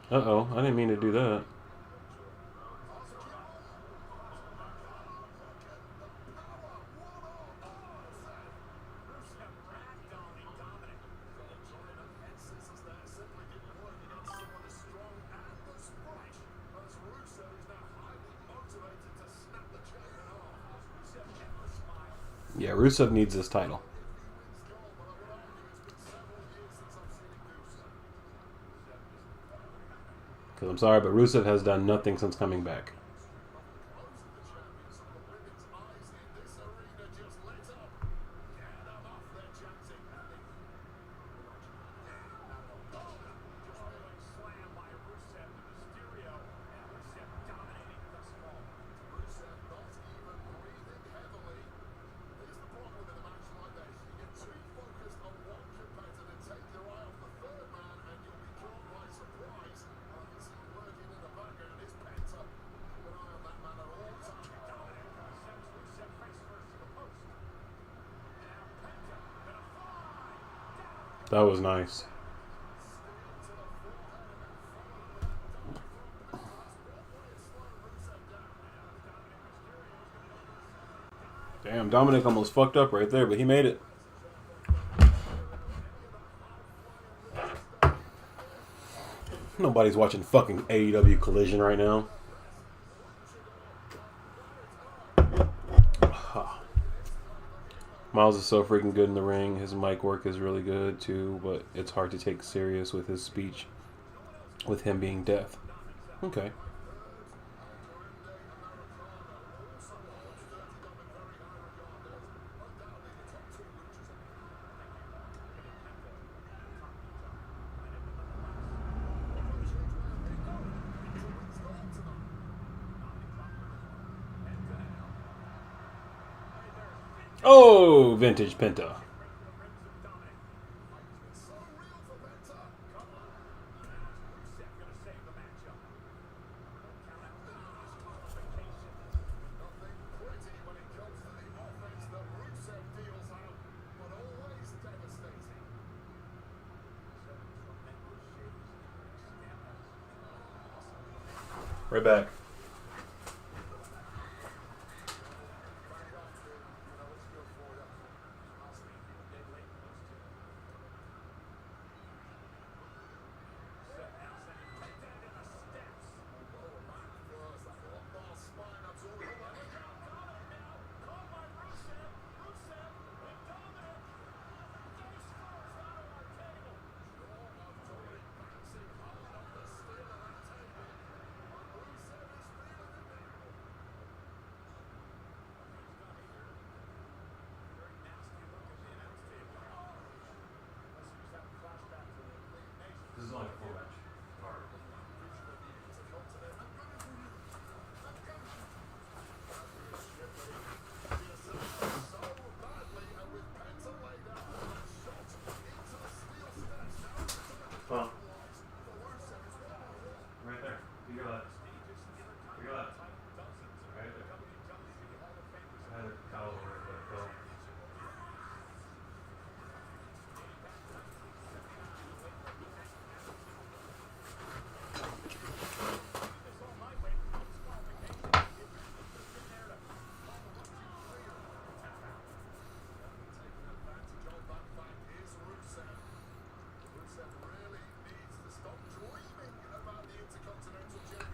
Uh-oh, I didn't mean to do that. Yeah, Rusev needs this title. Because I'm sorry, but Rusev has done nothing since coming back. That was nice. Damn, Dominic almost fucked up right there, but he made it. Nobody's watching fucking AEW Collision right now. Miles is so freaking good in the ring. His mic work is really good too, but it's hard to take serious with his speech, with him being deaf. Okay. Oh, vintage Penta. Right back.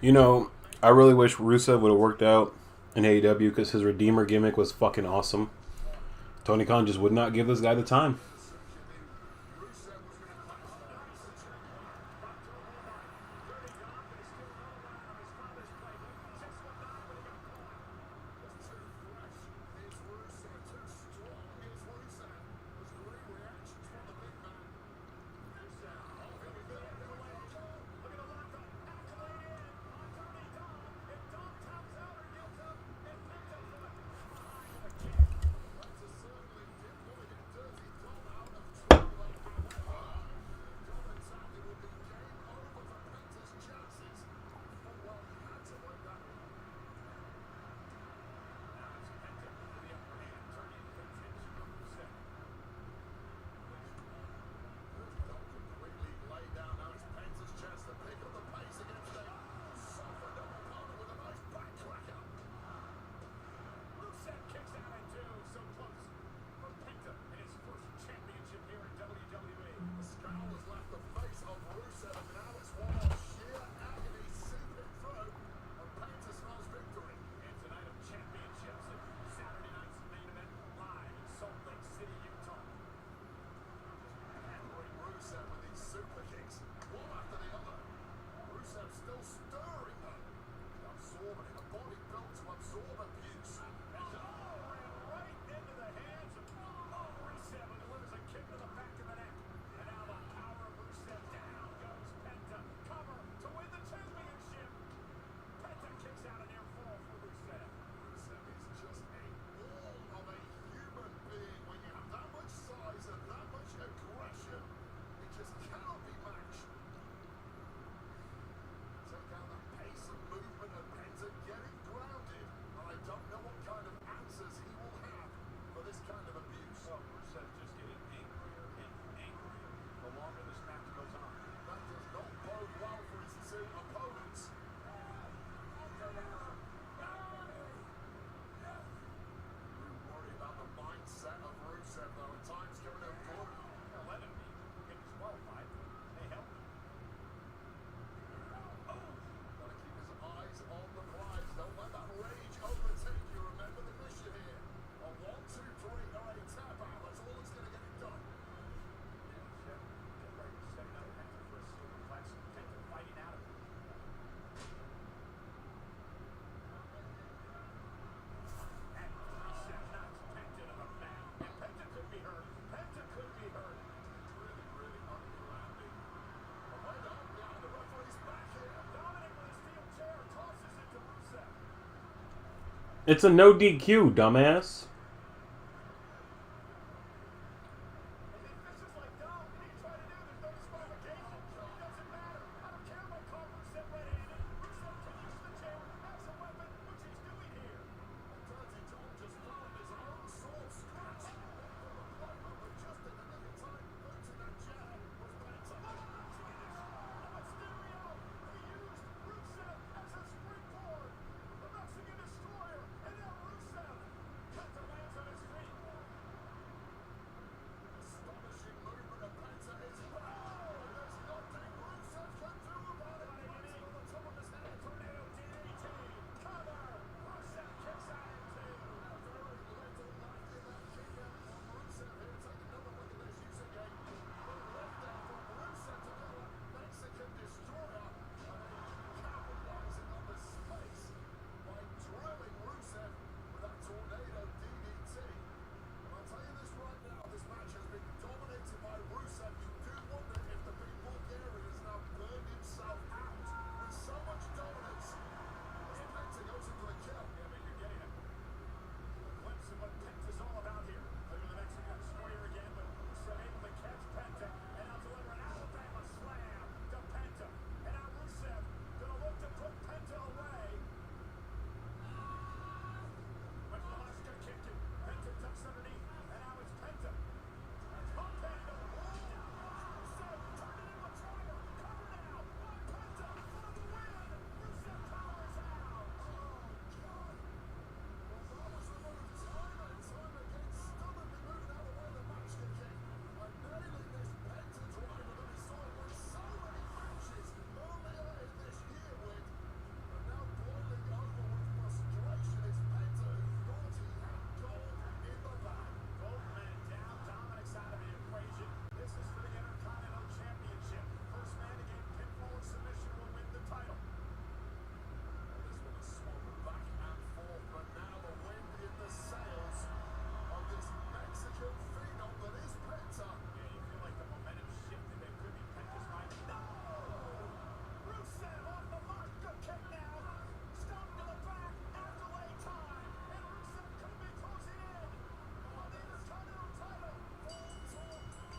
You know, I really wish Rusev would have worked out in AEW because his Redeemer gimmick was fucking awesome. Tony Khan just would not give this guy the time. It's a no DQ, dumbass.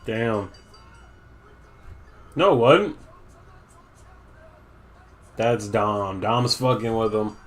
Damn. No, it wasn't. That's Dom. Dom's fucking with him.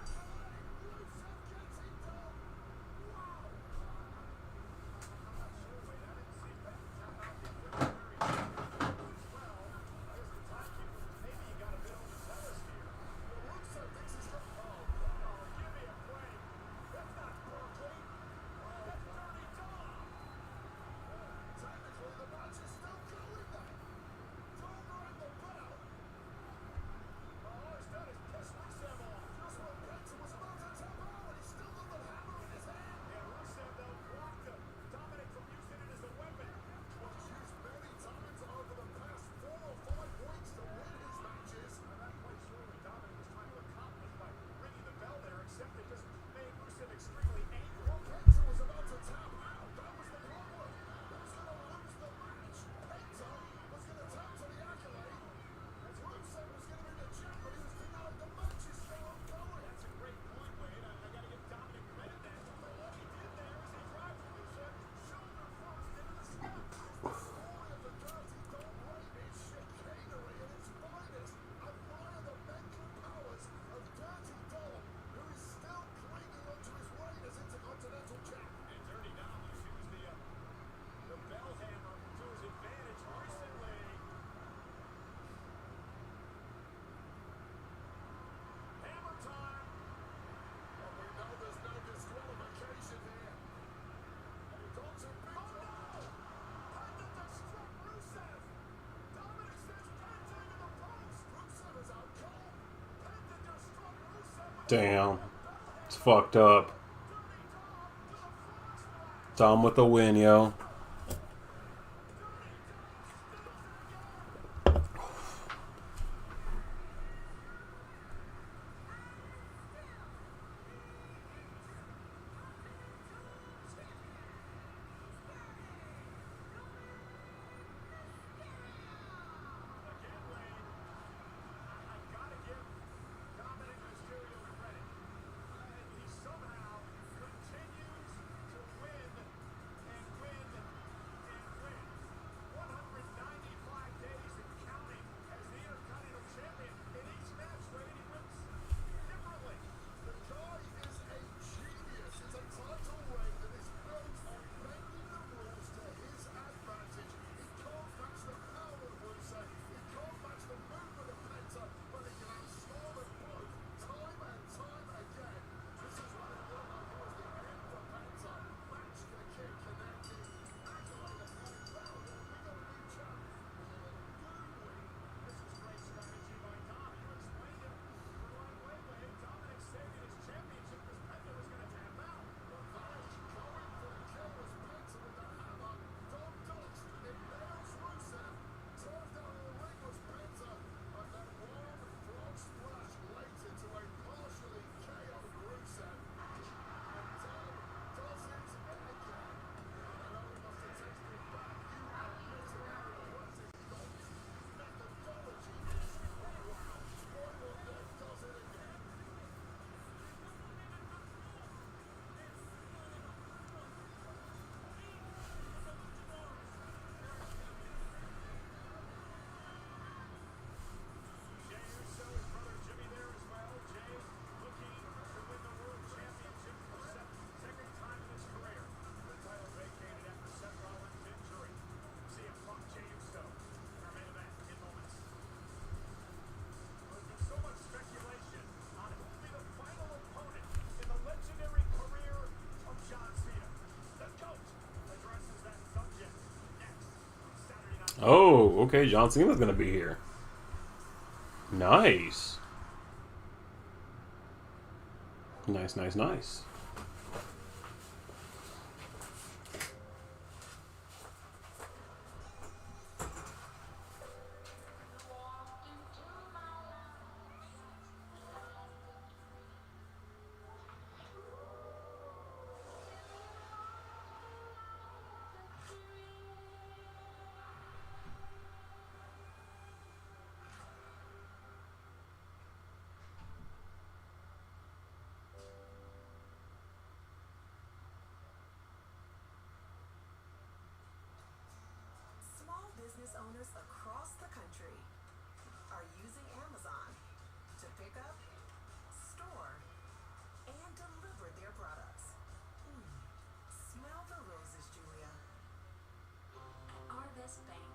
Damn. It's fucked up. Dom with the win, yo. Oh, okay. John Cena's gonna be here. Nice. Nice, nice, nice. business owners across the country are using Amazon to pick up, store, and deliver their products. Smell the roses, Julia. At Arvest Bank,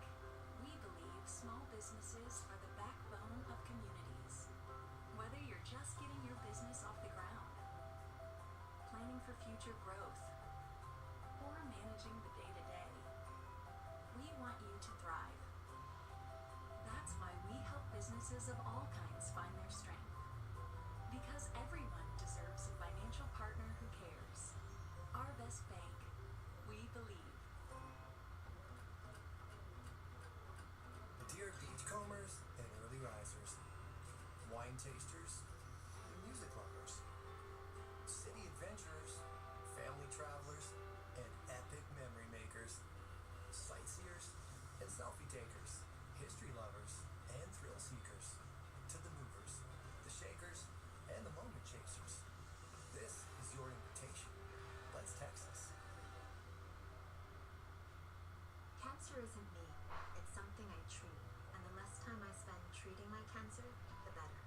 we believe small businesses are the backbone of communities. Whether you're just getting your business off the ground, planning for future growth, or managing the day-to-day, we want you to thrive. That's why we help businesses of all kinds find their strength. Because everyone deserves a financial partner who cares. Arvest Bank, we believe. Dear beachcombers and early risers, wine tasters and music lovers, city adventurers, family travelers, and epic memory makers, sightseers and selfie takers, history lovers and thrill seekers, to the movers, the shakers, and the moment chasers. This is your invitation. Let's Texas. Cancer isn't me. It's something I treat. And the less time I spend treating my cancer, the better.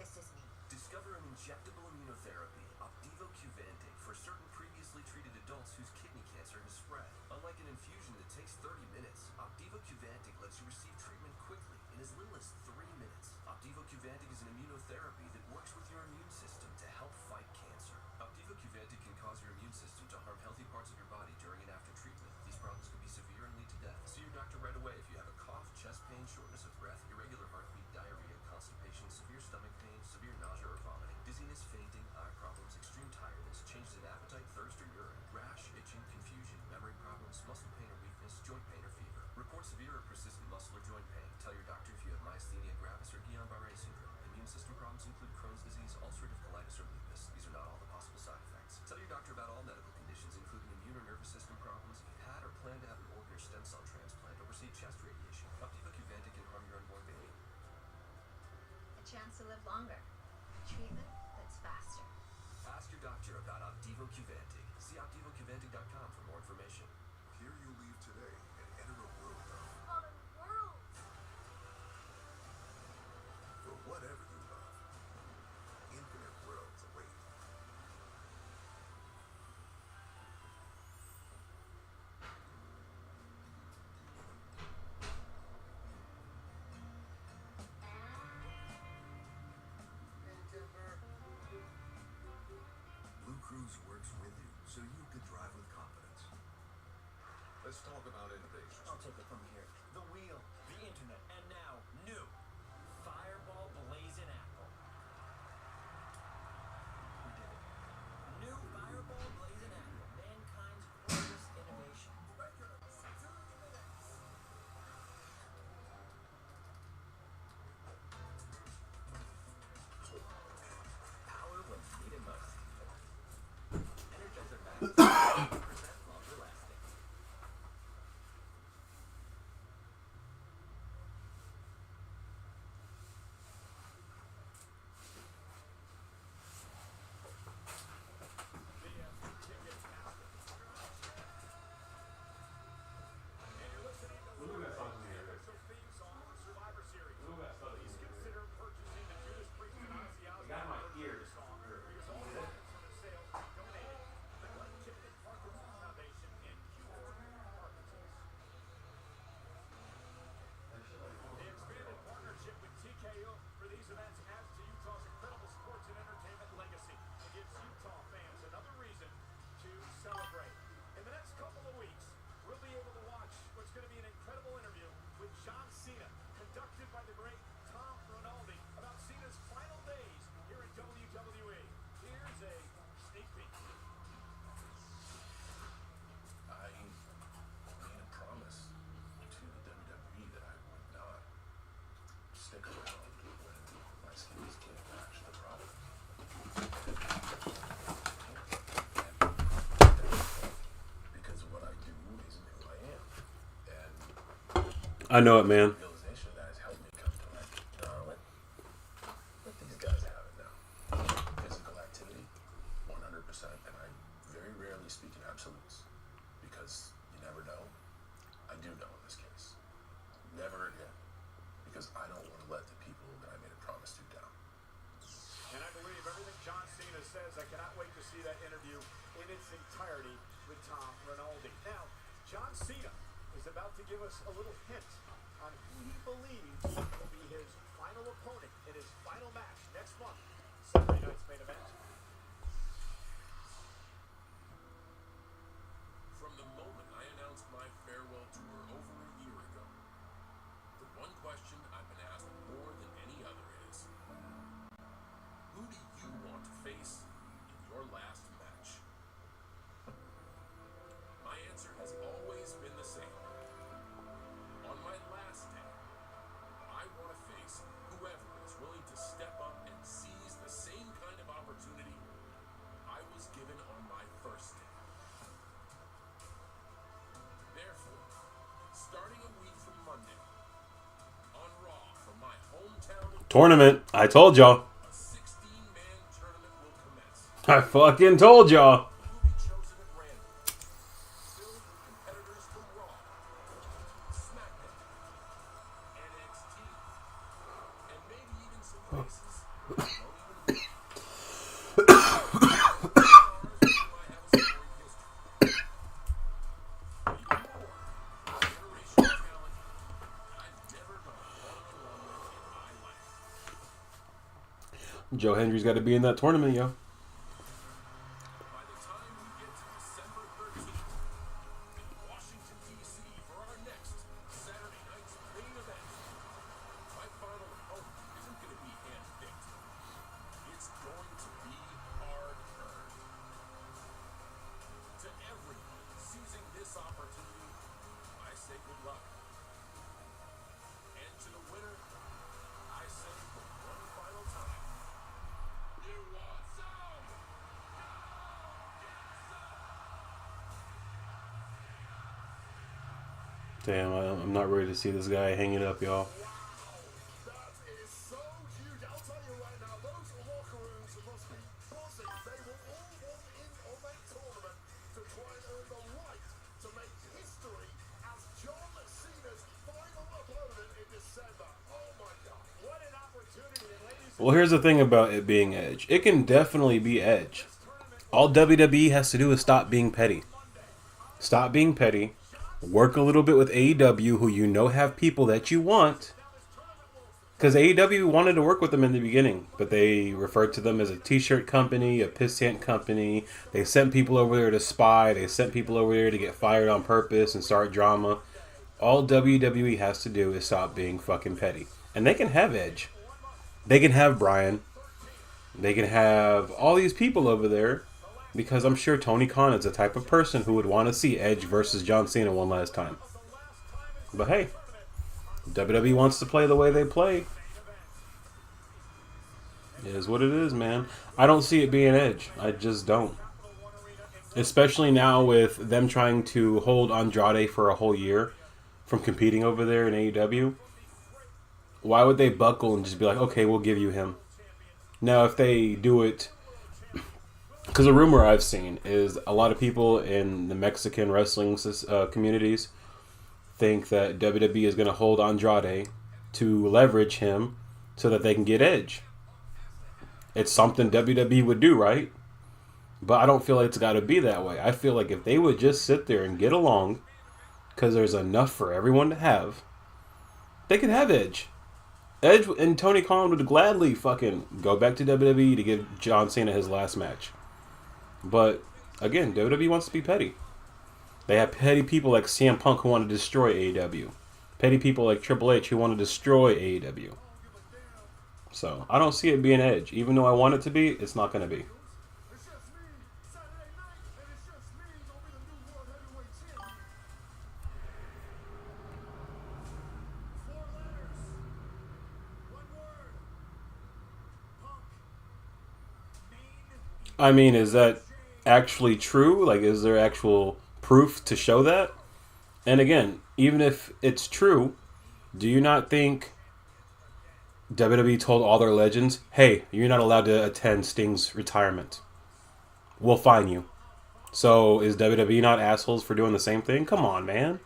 This is me. Discover an injectable immunotherapy, Opdivo Qvantig, for certain previously treated adults whose kidney cancer has spread. Unlike an infusion that takes 30 minutes, Opdivo Qvantig lets you receive treatment quickly in as little as 3 minutes. Opdivo Qvantig is an immunotherapy that works with your immune system to help fight cancer. Opdivo Qvantig can cause your immune system to harm healthy parts of your body during and after treatment. These problems can be severe and lead to death. See your doctor right away if you have a cough, chest pain, shortness of breath, irregular heartbeat, diarrhea, constipation, severe stomach pain, severe nausea or vomiting, dizziness, fainting, eye problems, extreme tiredness, changes in appetite, thirst or urine, rash, itching, confusion, memory problems, muscle pain or weakness, joint pain or fever. Report severe or persistent muscle or joint pain. Tell your doctor if you have myasthenia gravis or Guillain-Barré syndrome. Immune system problems include Crohn's disease, ulcerative colitis, or lupus. These are not all the possible side effects. Tell your doctor about all medical conditions, including immune or nervous system problems. If you've had or plan to have an organ or stem cell transplant or receive chest radiation. Opdivo Qvantig can harm your unborn baby. A chance to live longer. A treatment that's faster. Ask your doctor about Opdivo Qvantig. See OpdivoQvantig.com for more information. Here you leave today and enter a world of Other worlds. for whatever you love. Infinite worlds await. Blue Cruise works with you, so you can drive with confidence. Let's talk about innovation. I'll take it from here. The wheel, the internet, and now new Fireball Blazing Apple. We did it. New Fireball Blazing Apple, mankind's greatest innovation. Power when needed most. Energizer Max 50% longer lasting. I know it, man. Realization that has helped me come to like, let these guys have it now. Physical activity, 100%, and I very rarely speak in absolutes because you never know I do know in this case. Never again. Because I don't want to let the people that I made a promise to down. And I believe everything John Cena says. I cannot wait to see that interview in its entirety with Tom Rinaldi. Now, John Cena is about to give us a little hint on who he believes will be his final opponent in his final match next month, Saturday night's main event. From the moment I announced my farewell tour over a year ago, the one question I've been asked more than any other is, who do you want to face in your last match? My answer has always been the same. On my last day, I want to face whoever is willing to step up and seize the same kind of opportunity I was given on my first day. Therefore, starting a week from Monday, on Raw from my hometown of Tournament. I told y'all. a 16-man tournament will commence. I fucking told y'all. Will be chosen at random, filled with competitors from Raw, SmackDown, NXT, and maybe even some faces I don't even know. Stars who I have a storied history. Even more, generational talent I've never gone one-on-one with in my life. Joe Hendry's got to be in that tournament, yo. By the time we get to December 13th in Washington, D.C. for our next Saturday night's main event, my final opponent isn't going to be handpicked. It's going to be hard-earned. To everyone seizing this opportunity, I say good luck. And to the winner, I say for one final time, you want some? Damn, I'm not ready to see this guy hang it up, y'all. That is so huge. I'll tell you right now, those locker rooms must be buzzing. They will all want in on that tournament to try and earn the right to make history as John Cena's final opponent in December. Oh my God. What an opportunity, and ladies Well, here's the thing about it being Edge. It can definitely be Edge. All WWE has to do is stop being petty. Stop being petty. Work a little bit with AEW, who you know have people that you want. Because AEW wanted to work with them in the beginning, but they referred to them as a t-shirt company, a pissant company. They sent people over there to spy. They sent people over there to get fired on purpose and start drama. All WWE has to do is stop being fucking petty. And they can have Edge. They can have Bryan. They can have all these people over there. Because I'm sure Tony Khan is the type of person who would want to see Edge versus John Cena one last time. But hey, WWE wants to play the way they play. It is what it is, man. I don't see it being Edge. I just don't. Especially now with them trying to hold Andrade for a whole year from competing over there in AEW. Why would they buckle and just be like, okay, we'll give you him? Now, if they do it... Because a rumor I've seen is a lot of people in the Mexican wrestling communities think that WWE is going to hold Andrade to leverage him so that they can get Edge. It's something WWE would do, right? But I don't feel like it's got to be that way. I feel like if they would just sit there and get along, because there's enough for everyone to have, they could have Edge. Edge and Tony Khan would gladly fucking go back to WWE to give John Cena his last match. But, again, WWE wants to be petty. They have petty people like CM Punk who want to destroy AEW. Petty people like Triple H who want to destroy AEW. So, I don't see it being Edge. Even though I want it to be, it's not going to be. It's just me, Saturday night, and it's just me gonna be the new World Heavyweight Champion. 4 letters, 1 word, Punk. I mean, is that actually true? Like, is there actual proof to show that? And again, even if it's true, do you not think WWE told all their legends, hey, you're not allowed to attend Sting's retirement. We'll fine you. So is WWE not assholes for doing the same thing? Come on, man.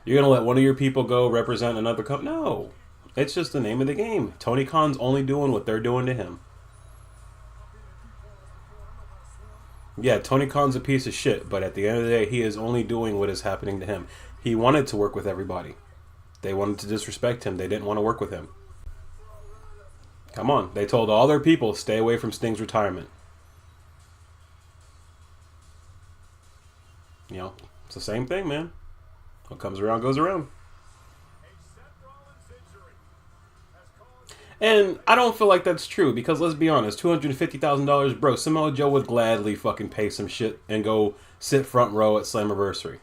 You're gonna let one of your people go represent another company? No, it's just the name of the game. Tony Khan's only doing what they're doing to him. Yeah, Tony Khan's a piece of shit, but at the end of the day, he is only doing what is happening to him. He wanted to work with everybody. They wanted to disrespect him. They didn't want to work with him. Come on. They told all their people, stay away from Sting's retirement. You know, it's the same thing, man. What comes around goes around. And I don't feel like that's true because let's be honest, $250,000, bro, Samoa Joe would gladly fucking pay some shit and go sit front row at Slammiversary.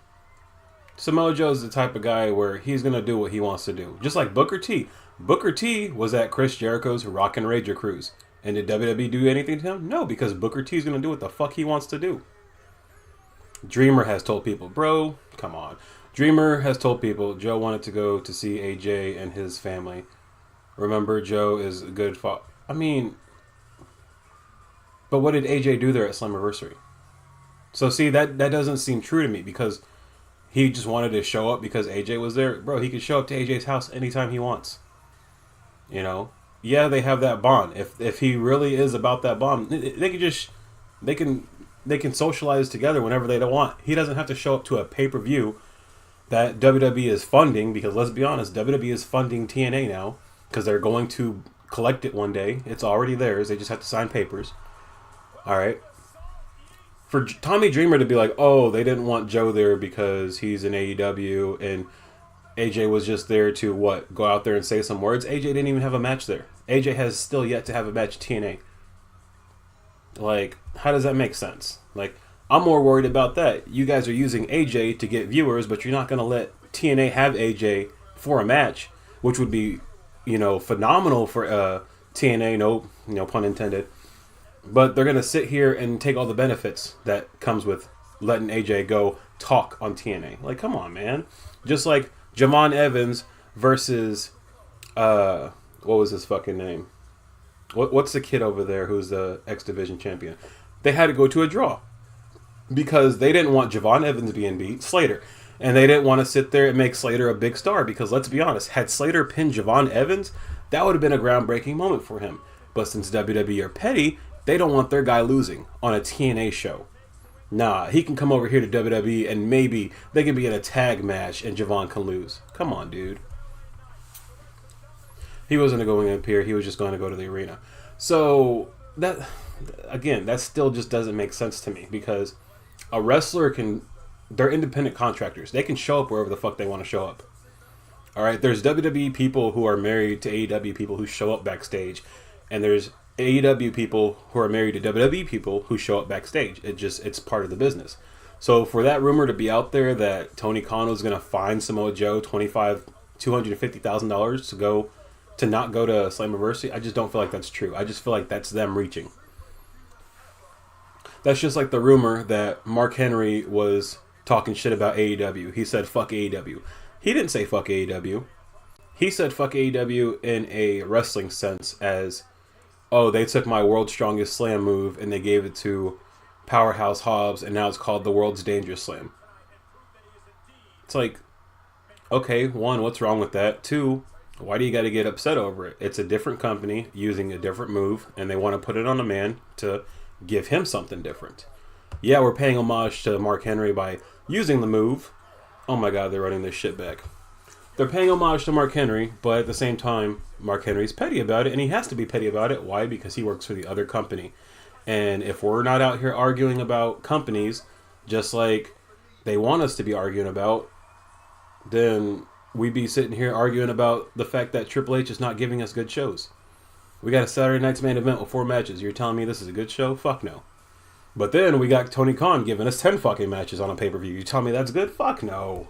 Samoa Joe's the type of guy where he's going to do what he wants to do. Just like Booker T. Booker T was at Chris Jericho's Rockin' Rager cruise. And did WWE do anything to him? No, because Booker T is going to do what the fuck he wants to do. Dreamer has told people, bro, come on. Dreamer has told people Joe wanted to go to see AJ and his family. Remember, Joe is a good father. I mean, but what did AJ do there at Slammiversary? So see, that doesn't seem true to me because he just wanted to show up because AJ was there. Bro, he could show up to AJ's house anytime he wants. You know? Yeah, they have that bond. If he really is about that bond, they can socialize together whenever they don't want. He doesn't have to show up to a pay-per-view that WWE is funding because let's be honest, WWE is funding TNA now. Because they're going to collect it one day. It's already theirs. They just have to sign papers. Alright. For Tommy Dreamer to be like, oh, they didn't want Joe there because he's in AEW and AJ was just there to, what, go out there and say some words? AJ didn't even have a match there. AJ has still yet to have a match at TNA. Like, how does that make sense? Like, I'm more worried about that. You guys are using AJ to get viewers, but you're not going to let TNA have AJ for a match, which would be, you know, phenomenal for TNA, no pun intended. But they're going to sit here and take all the benefits that comes with letting AJ go talk on TNA. Like, come on, man. Just like Javon Evans versus, what was his fucking name? What's the kid over there who's the X Division champion? They had to go to a draw because they didn't want Javon Evans being beat, Slater. And they didn't want to sit there and make Slater a big star because, let's be honest, had Slater pinned Javon Evans, that would have been a groundbreaking moment for him. But since WWE are petty, they don't want their guy losing on a TNA show. Nah, he can come over here to WWE and maybe they can be in a tag match and Javon can lose. Come on, dude. He wasn't going to appear. He was just going to go to the arena. So, that, again, that still just doesn't make sense to me because a wrestler can... They're independent contractors. They can show up wherever the fuck they want to show up. Alright, there's WWE people who are married to AEW people who show up backstage. And there's AEW people who are married to WWE people who show up backstage. It's part of the business. So for that rumor to be out there that Tony Khan was going to fine Samoa Joe $250,000 to not go to Slammiversary, I just don't feel like that's true. I just feel like that's them reaching. That's just like the rumor that Mark Henry was talking shit about AEW. He said fuck AEW. He didn't say fuck AEW. He said fuck AEW in a wrestling sense as, oh, they took my World's Strongest Slam move and they gave it to Powerhouse Hobbs and now it's called the World's Dangerous Slam. It's like, okay, one, what's wrong with that? Two, why do you got to get upset over it? It's a different company using a different move and they want to put it on a man to give him something different. Yeah, we're paying homage to Mark Henry by using the move. Oh my god, they're running this shit back. They're paying homage to Mark Henry, but at the same time, Mark Henry's petty about it, and he has to be petty about it. Why? Because he works for the other company. And if we're not out here arguing about companies, just like they want us to be arguing about, then we'd be sitting here arguing about the fact that Triple H is not giving us good shows. We got a Saturday night's main event with 4 matches. You're telling me this is a good show? Fuck no. But then we got Tony Khan giving us 10 fucking matches on a pay-per-view. You tell me that's good? Fuck no.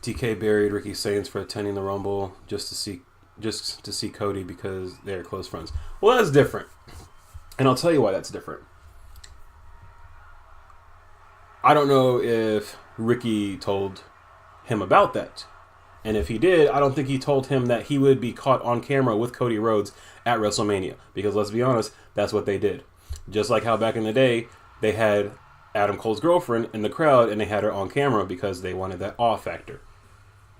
TK buried Ricky Sayans for attending the Rumble just to see Cody because they're close friends. Well, that's different. And I'll tell you why that's different. I don't know if Ricky told him about that. And if he did, I don't think he told him that he would be caught on camera with Cody Rhodes at WrestleMania. Because let's be honest, that's what they did. Just like how back in the day, they had Adam Cole's girlfriend in the crowd, and they had her on camera because they wanted that awe factor.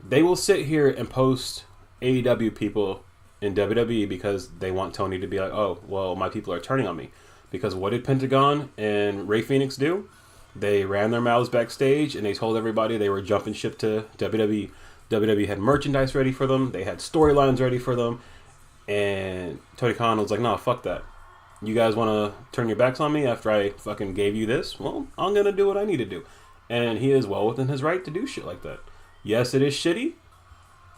They will sit here and post AEW people in WWE because they want Tony to be like, oh, well, my people are turning on me. Because what did Pentagon and Rey Fenix do? They ran their mouths backstage and they told everybody they were jumping ship to WWE. WWE had merchandise ready for them. They had storylines ready for them. And Tony Khan was like, no, fuck that. You guys want to turn your backs on me after I fucking gave you this? Well, I'm going to do what I need to do. And he is well within his right to do shit like that. Yes, it is shitty.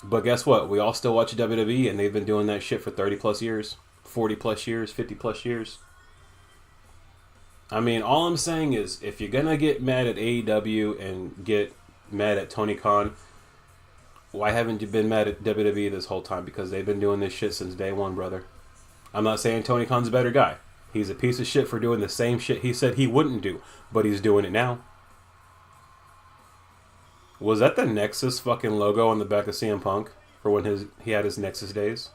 But guess what? We all still watch WWE, and they've been doing that shit for 30 plus years, 40 plus years, 50 plus years. I mean, all I'm saying is, if you're going to get mad at AEW and get mad at Tony Khan, why haven't you been mad at WWE this whole time? Because they've been doing this shit since day one, brother. I'm not saying Tony Khan's a better guy. He's a piece of shit for doing the same shit he said he wouldn't do, but he's doing it now. Was that the Nexus fucking logo on the back of CM Punk for when he had his Nexus days?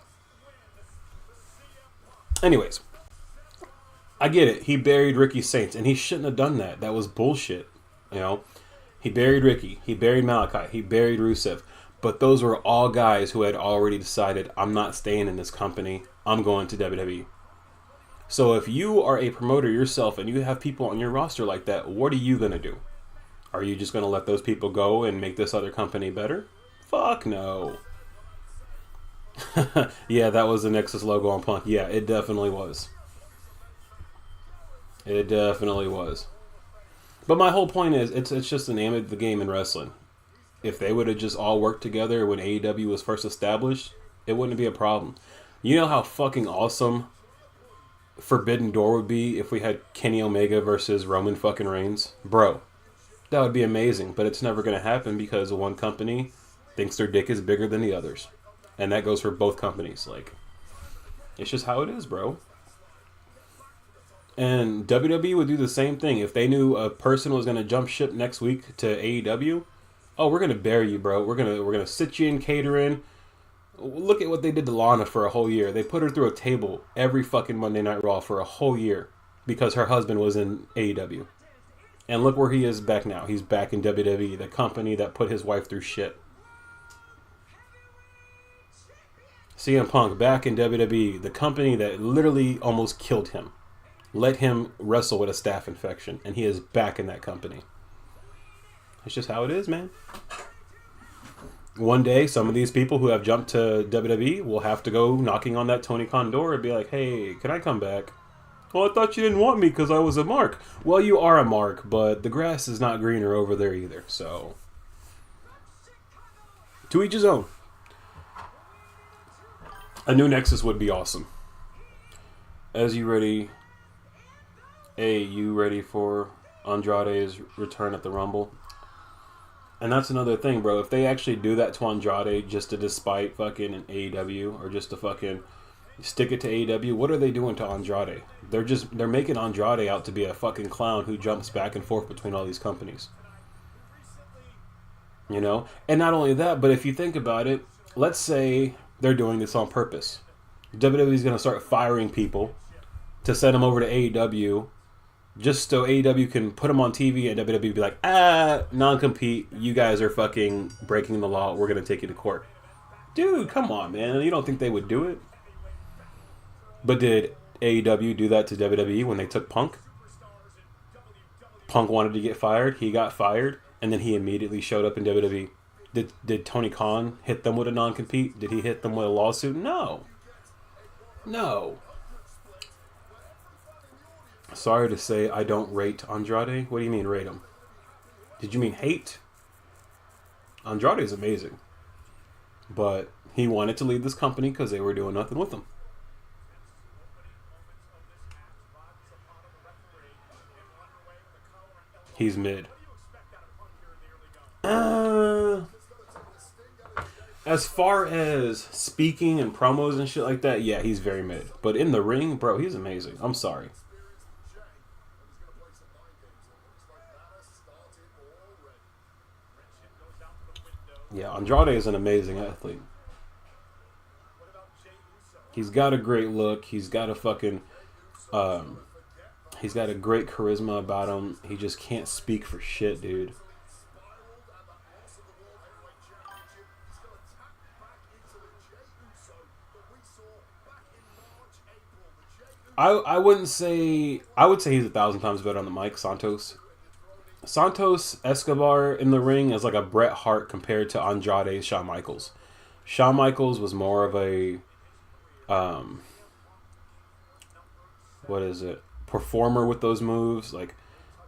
Anyways, I get it. He buried Ricky Saints, and he shouldn't have done that. That was bullshit. You know, he buried Ricky. He buried Malachi. He buried Rusev. But those were all guys who had already decided, I'm not staying in this company. I'm going to WWE. So if you are a promoter yourself and you have people on your roster like that, what are you going to do? Are you just going to let those people go and make this other company better? Fuck no. Yeah, that was the Nexus logo on Punk. Yeah, it definitely was. It definitely was. But my whole point is, it's just the name of the game in wrestling. If they would have just all worked together when AEW was first established, it wouldn't be a problem. You know how fucking awesome Forbidden Door would be if we had Kenny Omega versus Roman fucking Reigns? Bro, that would be amazing, but it's never going to happen because one company thinks their dick is bigger than the others. And that goes for both companies. Like, it's just how it is, bro. And WWE would do the same thing. If they knew a person was going to jump ship next week to AEW, oh, we're going to bury you, bro. We're gonna sit you in catering. Look at what they did to Lana for a whole year. They put her through a table every fucking Monday Night Raw for a whole year because her husband was in AEW. And look where he is back now. He's back in WWE, the company that put his wife through shit. CM Punk back in WWE, the company that literally almost killed him. Let him wrestle with a staph infection, and he is back in that company. It's just how it is, man. One day, some of these people who have jumped to WWE will have to go knocking on that Tony Khan door and be like, hey, can I come back? Well, I thought you didn't want me because I was a mark. Well, you are a mark, but the grass is not greener over there either, so. To each his own. A new Nexus would be awesome. As you ready... Hey, you ready for Andrade's return at the Rumble? And that's another thing, bro. If they actually do that to Andrade just to despite fucking an AEW or just to fucking stick it to AEW, what are they doing to Andrade? They're making Andrade out to be a fucking clown who jumps back and forth between all these companies. You know? And not only that, but if you think about it, let's say they're doing this on purpose. WWE's going to start firing people to send them over to AEW just so AEW can put them on TV and WWE be like, non-compete, you guys are fucking breaking the law, we're going to take you to court. Dude, come on, man. You don't think they would do it? But did AEW do that to WWE when they took Punk? Punk wanted to get fired, he got fired, and then he immediately showed up in WWE. Did Tony Khan hit them with a non-compete? Did he hit them with a lawsuit? No. No. Sorry to say, I don't rate Andrade. What do you mean, rate him? Did you mean hate? Andrade is amazing. But he wanted to leave this company because they were doing nothing with him. He's mid. As far as speaking and promos and shit like that, yeah, he's very mid. But in the ring, bro, he's amazing. I'm sorry. Yeah, Andrade is an amazing athlete. He's got a great look. He's got a fucking He's got a great charisma about him. He just can't speak for shit, dude. I wouldn't say... I would say he's 1,000 times better on the mic, Santos. Santos Escobar in the ring is like a Bret Hart compared to Andrade Shawn Michaels. Shawn Michaels was more of a... what is it? Performer with those moves. Like,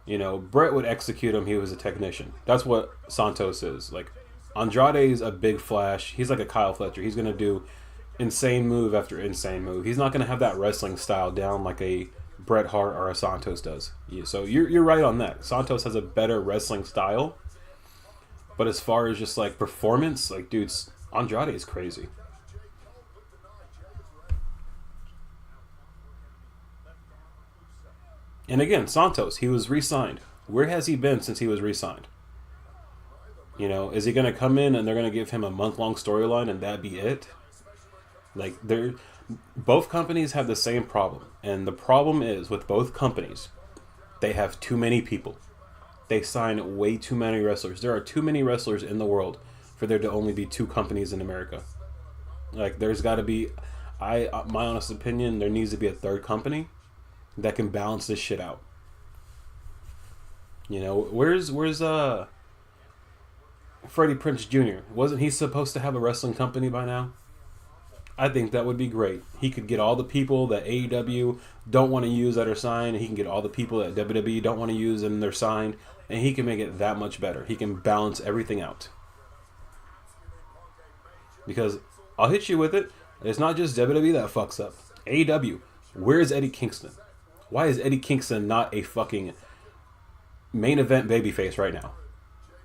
you know, Bret would execute him. He was a technician. That's what Santos is. Like, Andrade's a big flash. He's like a Kyle Fletcher. He's going to do insane move after insane move. He's not going to have that wrestling style down like a Bret Hart or a Santos does. Yeah, so you're right on that. Santos has a better wrestling style. But as far as just like performance, like, dudes, Andrade is crazy. And again, Santos, he was re-signed. Where has he been since he was re-signed? You know, is he going to come in and they're going to give him a month-long storyline and that be it? Like, both companies have the same problem. And the problem is, with both companies, they have too many people. They sign way too many wrestlers. There are too many wrestlers in the world for there to only be 2 companies in America. Like, there's got to be, my honest opinion, there needs to be a third company that can balance this shit out. You know, where's Freddie Prinze Jr.? Wasn't he supposed to have a wrestling company by now? I think that would be great. He could get all the people that AEW don't want to use that are signed. He can get all the people that WWE don't want to use and they're signed. And he can make it that much better. He can balance everything out. Because I'll hit you with it. It's not just WWE that fucks up. AEW. Where is Eddie Kingston? Why is Eddie Kingston not a fucking main event babyface right now?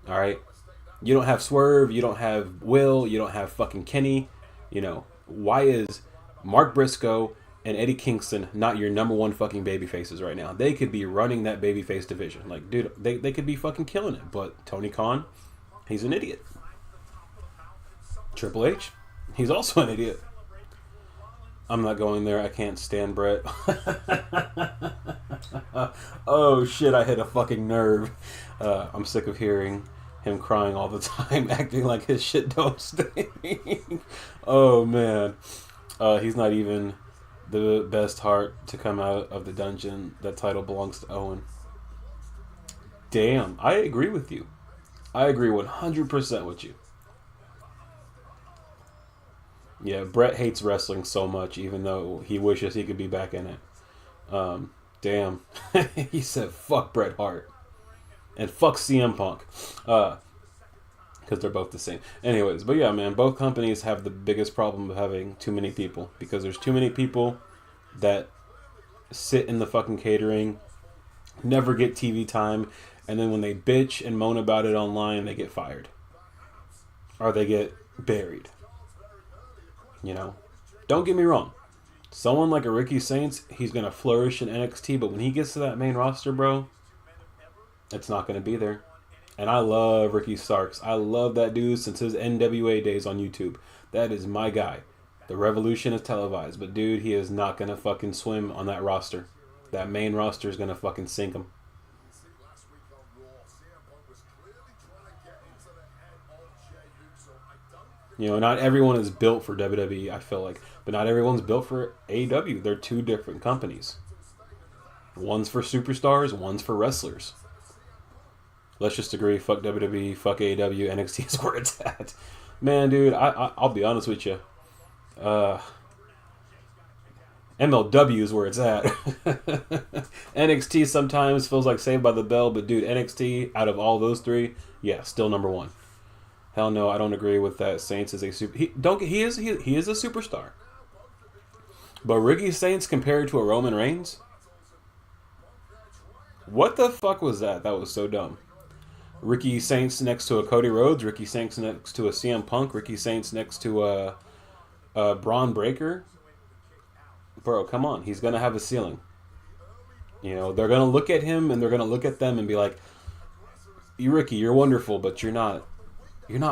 Alright? You don't have Swerve. You don't have Will. You don't have fucking Kenny. You know. Why is Mark Briscoe and Eddie Kingston not your number one fucking babyfaces right now? They could be running that babyface division. Like, dude, they could be fucking killing it. But Tony Khan, he's an idiot. Triple H, he's also an idiot. I'm not going there. I can't stand Bret. Oh, shit, I hit a fucking nerve. I'm sick of hearing him crying all the time, acting like his shit don't stink. Oh, man. He's not even the best heart to come out of the dungeon. That title belongs to Owen. Damn, I agree with you. I agree 100% with you. Yeah, Bret hates wrestling so much, even though he wishes he could be back in it. Damn. He said, fuck Bret Hart. And fuck CM Punk. Because they're both the same. Anyways, but yeah, man, both companies have the biggest problem of having too many people. Because there's too many people that sit in the fucking catering, never get TV time, and then when they bitch and moan about it online, they get fired. Or they get buried. You know? Don't get me wrong. Someone like a Ricky Saints, he's going to flourish in NXT, but when he gets to that main roster, bro, it's not going to be there. And I love Ricky Starks. I love that dude since his NWA days on YouTube. That is my guy. The Revolution is televised, but dude, he is not going to fucking swim on that roster. That main roster is going to fucking sink him. You know, not everyone is built for WWE, I feel like. But not everyone's built for AEW. They're two different companies. One's for superstars, one's for wrestlers. Let's just agree, fuck WWE, fuck AEW, NXT is where it's at. Man, dude, I'll be honest with you. MLW is where it's at. NXT sometimes feels like Saved by the Bell, but dude, NXT, out of all those three, yeah, still number one. Hell no, I don't agree with that. Saints is a super. He is a superstar. But Ricky Saints compared to a Roman Reigns? What the fuck was that? That was so dumb. Ricky Saints next to a Cody Rhodes. Ricky Saints next to a CM Punk. Ricky Saints next to a Braun Breaker. Bro, come on. He's going to have a ceiling. You know, they're going to look at him and they're going to look at them and be like, Ricky, you're wonderful, but you're not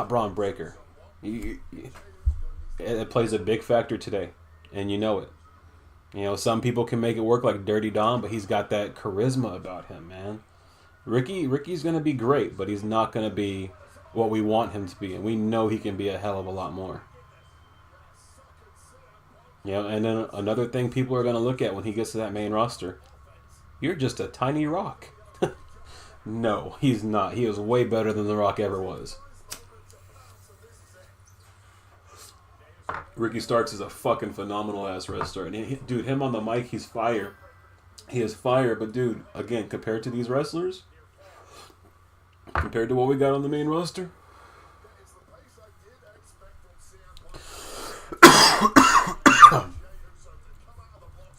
Braun Breaker. It plays a big factor today, and you know it. You know, some people can make it work like Dirty Dom, but he's got that charisma about him, man. Ricky's going to be great, but he's not going to be what we want him to be. And we know he can be a hell of a lot more. You know, and then another thing people are going to look at when he gets to that main roster, you're just a tiny Rock. No, he's not. He is way better than The Rock ever was. Ricky Starks is a fucking phenomenal ass wrestler. And dude, him on the mic, he's fire. He is fire. But dude, again, compared to these wrestlers, compared to what we got on the main roster,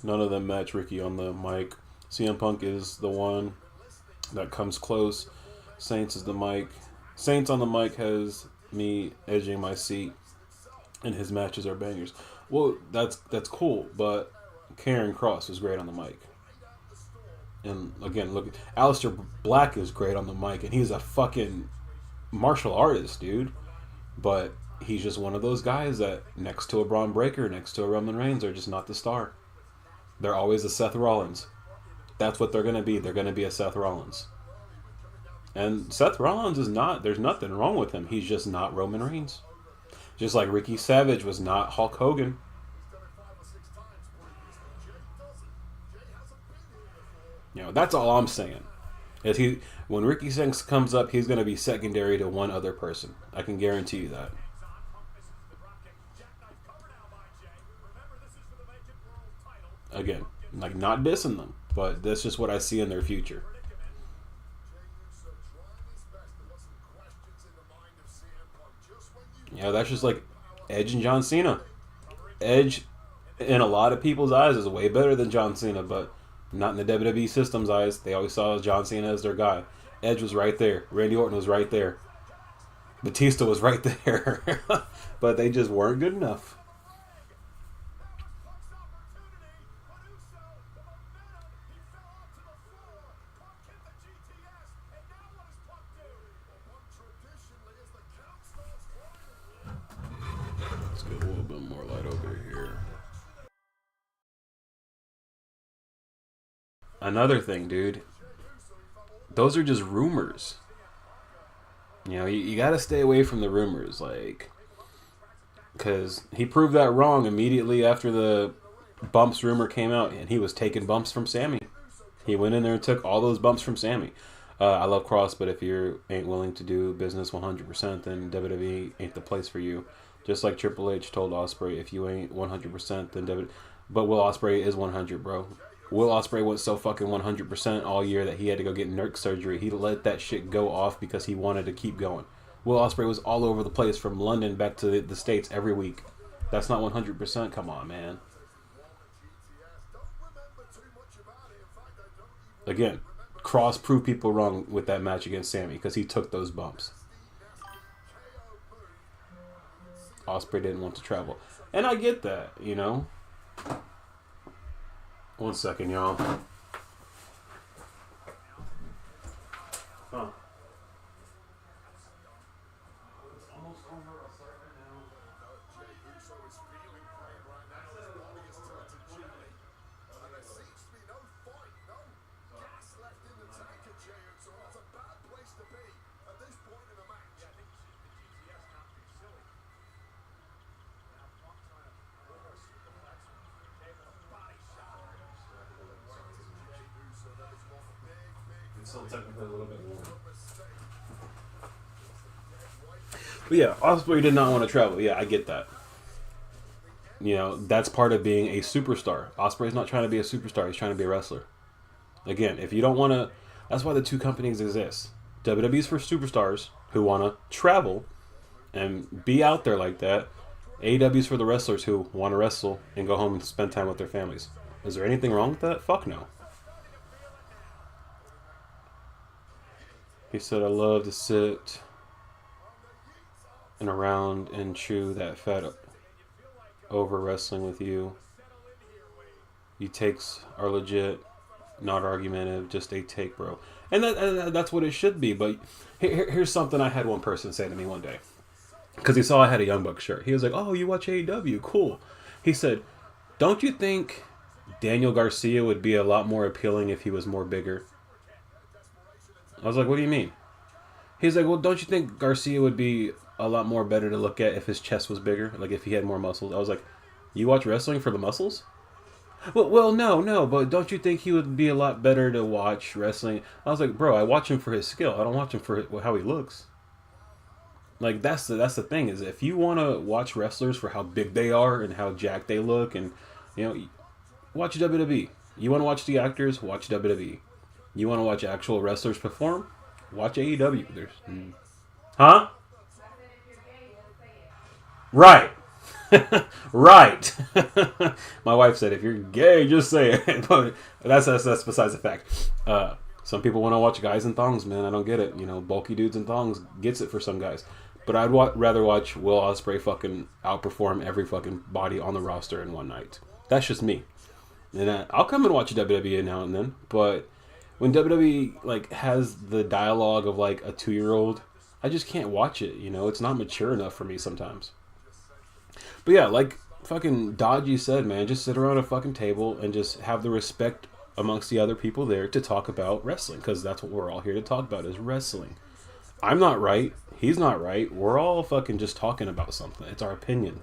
none of them match Ricky on the mic. CM Punk is the one that comes close. Saints is the mic. Saints on the mic has me edging my seat, and his matches are bangers. Well, that's cool, but Karrion Kross is great on the mic. And again, look, Aleister Black is great on the mic, and he's a fucking martial artist, dude. But he's just one of those guys that next to a Braun Breaker, next to a Roman Reigns, are just not the star. They're always a Seth Rollins. That's what they're going to be. They're going to be a Seth Rollins. And Seth Rollins is not, there's nothing wrong with him. He's just not Roman Reigns. Just like Ricky Savage was not Hulk Hogan. You know, that's all I'm saying. Is when Ricky Sings comes up, he's going to be secondary to one other person. I can guarantee you that. Again, like, not dissing them, but that's just what I see in their future. Yeah, that's just like Edge and John Cena. Edge, in a lot of people's eyes, is way better than John Cena, but not in the WWE system's eyes. They always saw John Cena as their guy. Edge was right there. Randy Orton was right there. Batista was right there. But they just weren't good enough. Let's get a little bit more light over here. Another thing, dude. Those are just rumors. You know, you got to stay away from the rumors, like, because he proved that wrong immediately after the bumps rumor came out, and he was taking bumps from Sammy. He went in there and took all those bumps from Sammy. I love Cross, but if you ain't willing to do business 100%, then WWE ain't the place for you. Just like Triple H told Ospreay, if you ain't 100%, then WWE. But Will Ospreay is 100, bro. Will Ospreay was so fucking 100% all year that he had to go get nerve surgery. He let that shit go off because he wanted to keep going. Will Ospreay was all over the place from London back to the States every week. That's not 100%. Come on, man. Again, Cross proved people wrong with that match against Sammy because he took those bumps. Ospreay didn't want to travel. And I get that, you know. 1 second, y'all. Huh. Still technically a little bit more. But yeah, Ospreay did not want to travel. Yeah, I get that. You know, that's part of being a superstar. Ospreay's not trying to be a superstar. He's trying to be a wrestler. Again, if you don't want to... That's why the two companies exist. WWE's for superstars who want to travel and be out there like that. AEW's for the wrestlers who want to wrestle and go home and spend time with their families. Is there anything wrong with that? Fuck no. He said, I love to sit and around and chew that fat over wrestling with you. You takes are legit, not argumentative, just a take, bro. And that's what it should be. But here's something I had one person say to me one day. Because he saw I had a Young Bucks shirt. He was like, oh, you watch AEW? Cool. He said, don't you think Daniel Garcia would be a lot more appealing if he was more bigger. I was like, what do you mean? He's like, well, don't you think Garcia would be a lot more better to look at if his chest was bigger? Like, if he had more muscles? I was like, you watch wrestling for the muscles? Well, no, but don't you think he would be a lot better to watch wrestling? I was like, bro, I watch him for his skill. I don't watch him for how he looks. Like, that's the thing, is if you want to watch wrestlers for how big they are and how jacked they look, and, you know, watch WWE. You want to watch the actors? Watch WWE. You want to watch actual wrestlers perform? Watch AEW. There's, huh? Right. Right. My wife said, if you're gay, just say it. But that's besides the fact. Some people want to watch guys in thongs, man. I don't get it. You know, bulky dudes in thongs gets it for some guys. But I'd rather watch Will Ospreay fucking outperform every fucking body on the roster in one night. That's just me. And I'll come and watch WWE now and then. But when WWE like has the dialogue of like a 2-year-old, I just can't watch it. You know, it's not mature enough for me sometimes. But yeah, like fucking Dodgy said, man, just sit around a fucking table and just have the respect amongst the other people there to talk about wrestling, because that's what we're all here to talk about, is wrestling. I'm not right. He's not right. We're all fucking just talking about something. It's our opinion.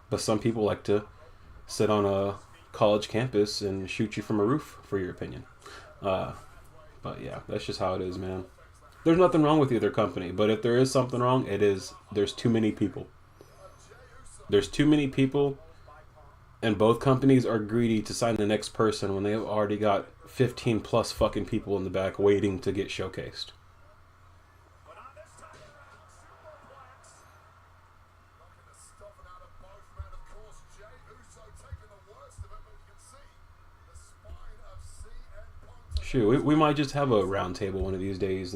But some people like to sit on a college campus and shoot you from a roof for your opinion. But yeah, that's just how it is, man. There's nothing wrong with either company, but if there is something wrong, there's too many people. There's too many people, and both companies are greedy to sign the next person when they've already got 15 plus fucking people in the back waiting to get showcased. Shoot, we might just have a round table one of these days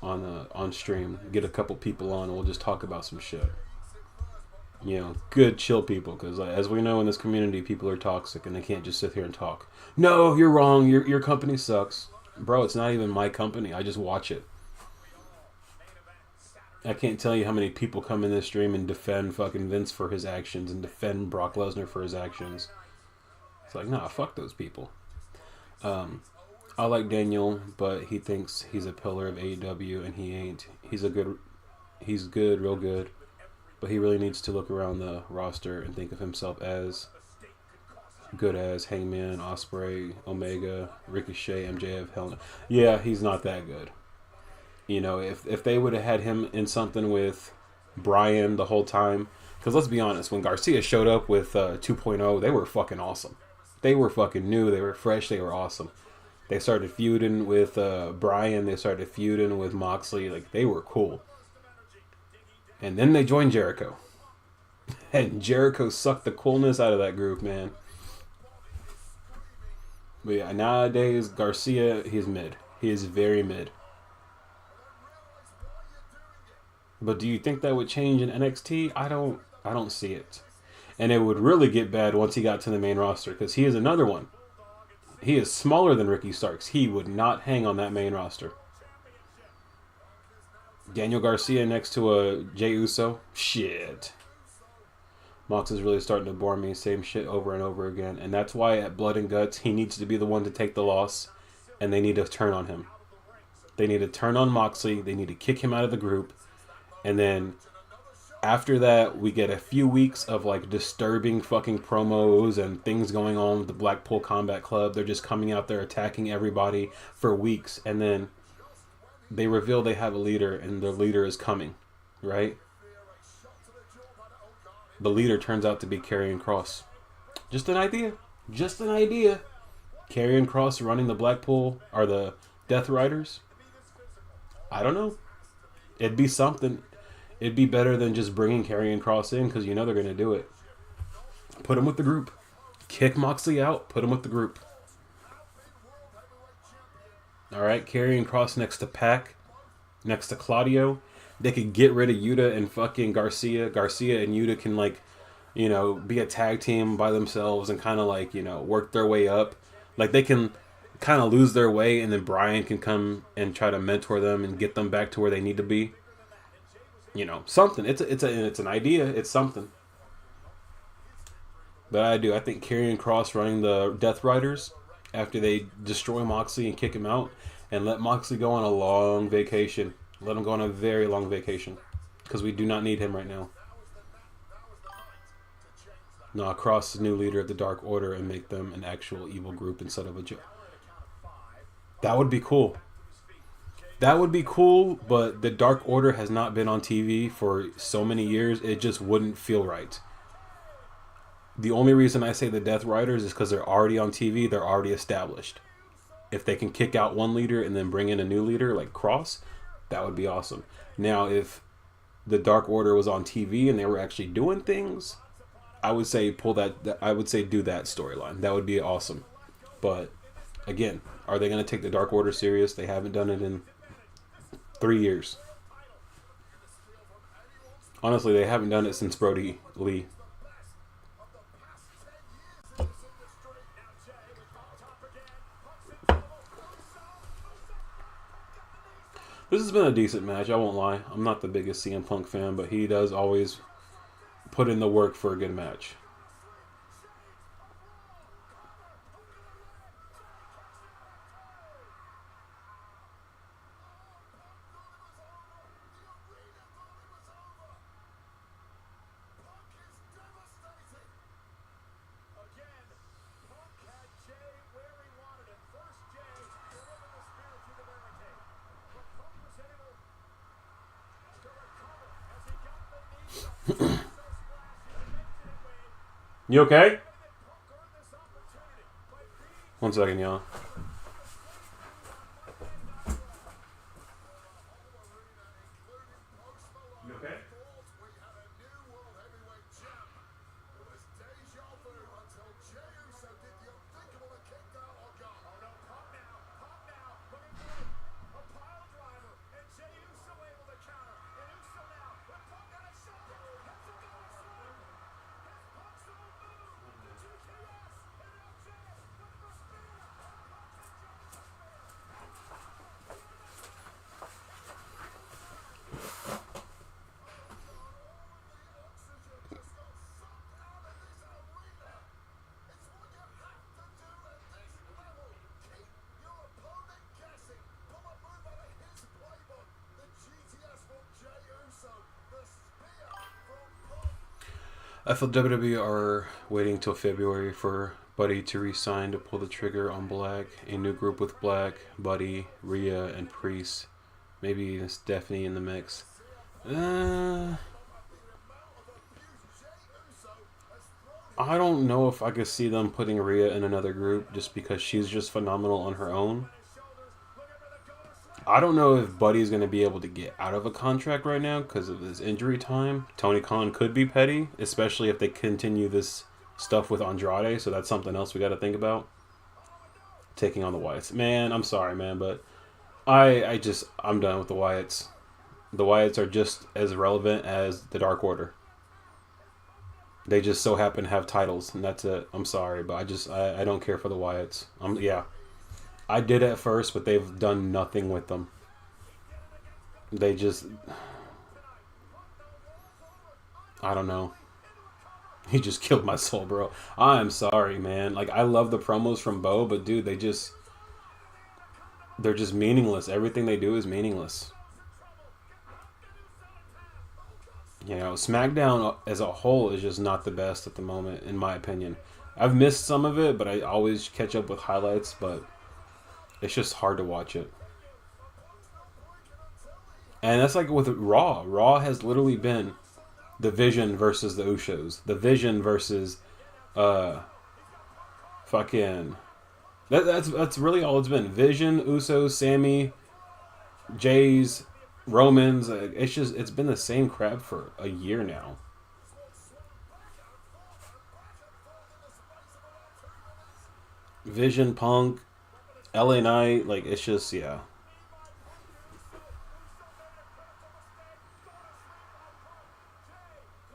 on stream. Get a couple people on and we'll just talk about some shit. You know, good chill people, because as we know in this community, people are toxic and they can't just sit here and talk. No, you're wrong. Your company sucks. Bro, it's not even my company. I just watch it. I can't tell you how many people come in this stream and defend fucking Vince for his actions and defend Brock Lesnar for his actions. It's like, nah, fuck those people. I like Daniel, but he thinks he's a pillar of AEW and he ain't. He's good, real good. But he really needs to look around the roster and think of himself as good as Hangman, Ospreay, Omega, Ricochet, MJF, Hell no. Yeah, he's not that good. You know, if they would have had him in something with Bryan the whole time, because let's be honest, when Garcia showed up with 2.0, they were fucking awesome. They were fucking new, they were fresh, they were awesome. They started feuding with Bryan, they started feuding with Moxley, like they were cool. And then they joined Jericho. And Jericho sucked the coolness out of that group, man. But yeah, nowadays, Garcia, he's mid. He is very mid. But do you think that would change in NXT? I don't see it. And it would really get bad once he got to the main roster, because he is another one. He is smaller than Ricky Starks. He would not hang on that main roster. Daniel Garcia next to a Jey Uso? Shit. Mox is really starting to bore me. Same shit over and over again. And that's why at Blood and Guts, he needs to be the one to take the loss. And they need to turn on him. They need to turn on Moxley. They need to kick him out of the group. And then after that, we get a few weeks of like disturbing fucking promos and things going on with the Blackpool Combat Club. They're just coming out there attacking everybody for weeks. And then they reveal they have a leader and the leader is coming, right? The leader turns out to be Karrion Kross. Just an idea. Just an idea. Karrion Kross running the Blackpool or the Death Riders. I don't know. It'd be something. It'd be better than just bringing Karrion Kross in, because you know they're going to do it. Put him with the group. Kick Moxley out. Put him with the group. Alright, Karrion Kross next to Pac, next to Claudio. They could get rid of Yuta and fucking Garcia. Garcia and Yuta can, like, you know, be a tag team by themselves and kind of, like, you know, work their way up. Like, they can kind of lose their way, and then Bryan can come and try to mentor them and get them back to where they need to be. You know, something. It's an idea. It's something. But I do. I think Karrion Kross running the Death Riders after they destroy Moxley and kick him out, and let Moxley go on a long vacation. Let him go on a very long vacation, because we do not need him right now. No, Cross the new leader of the Dark Order and make them an actual evil group instead of a joke. That would be cool. That would be cool, but the Dark Order has not been on TV for so many years, it just wouldn't feel right. The only reason I say the Death Riders is because they're already on TV, they're already established. If they can kick out one leader and then bring in a new leader like Cross, that would be awesome. Now, if the Dark Order was on TV and they were actually doing things, I would say pull that. I would say do that storyline. That would be awesome. But again, are they going to take the Dark Order serious? They haven't done it in 3 years. Honestly, they haven't done it since Brody Lee. This has been a decent match, I won't lie. I'm not the biggest CM Punk fan, but he does always put in the work for a good match. You okay? One second, y'all. You okay? I feel WWE are waiting till February for Buddy to re-sign to pull the trigger on Black. A new group with Black, Buddy, Rhea, and Priest. Maybe even Stephanie in the mix. I don't know if I could see them putting Rhea in another group just because she's just phenomenal on her own. I don't know if Buddy's going to be able to get out of a contract right now because of his injury time. Tony Khan could be petty, especially if they continue this stuff with Andrade. So that's something else we got to think about. Taking on the Wyatts. Man, I'm sorry, man, but I'm done with the Wyatts. The Wyatts are just as relevant as the Dark Order. They just so happen to have titles, and that's it. I'm sorry, but I don't care for the Wyatts. I did at first, but they've done nothing with them. They just... I don't know. He just killed my soul, bro. I'm sorry, man. Like, I love the promos from Bo, but dude, they're just meaningless. Everything they do is meaningless. You know, SmackDown as a whole is just not the best at the moment, in my opinion. I've missed some of it, but I always catch up with highlights, but it's just hard to watch it. And that's like with Raw. Raw has literally been the Vision versus the Usos. The Vision versus fucking... That's really all it's been. Vision, Usos, Sammy, Jays, Romans. It's been the same crap for a year now. Vision, Punk, LA Knight, like, it's just, yeah.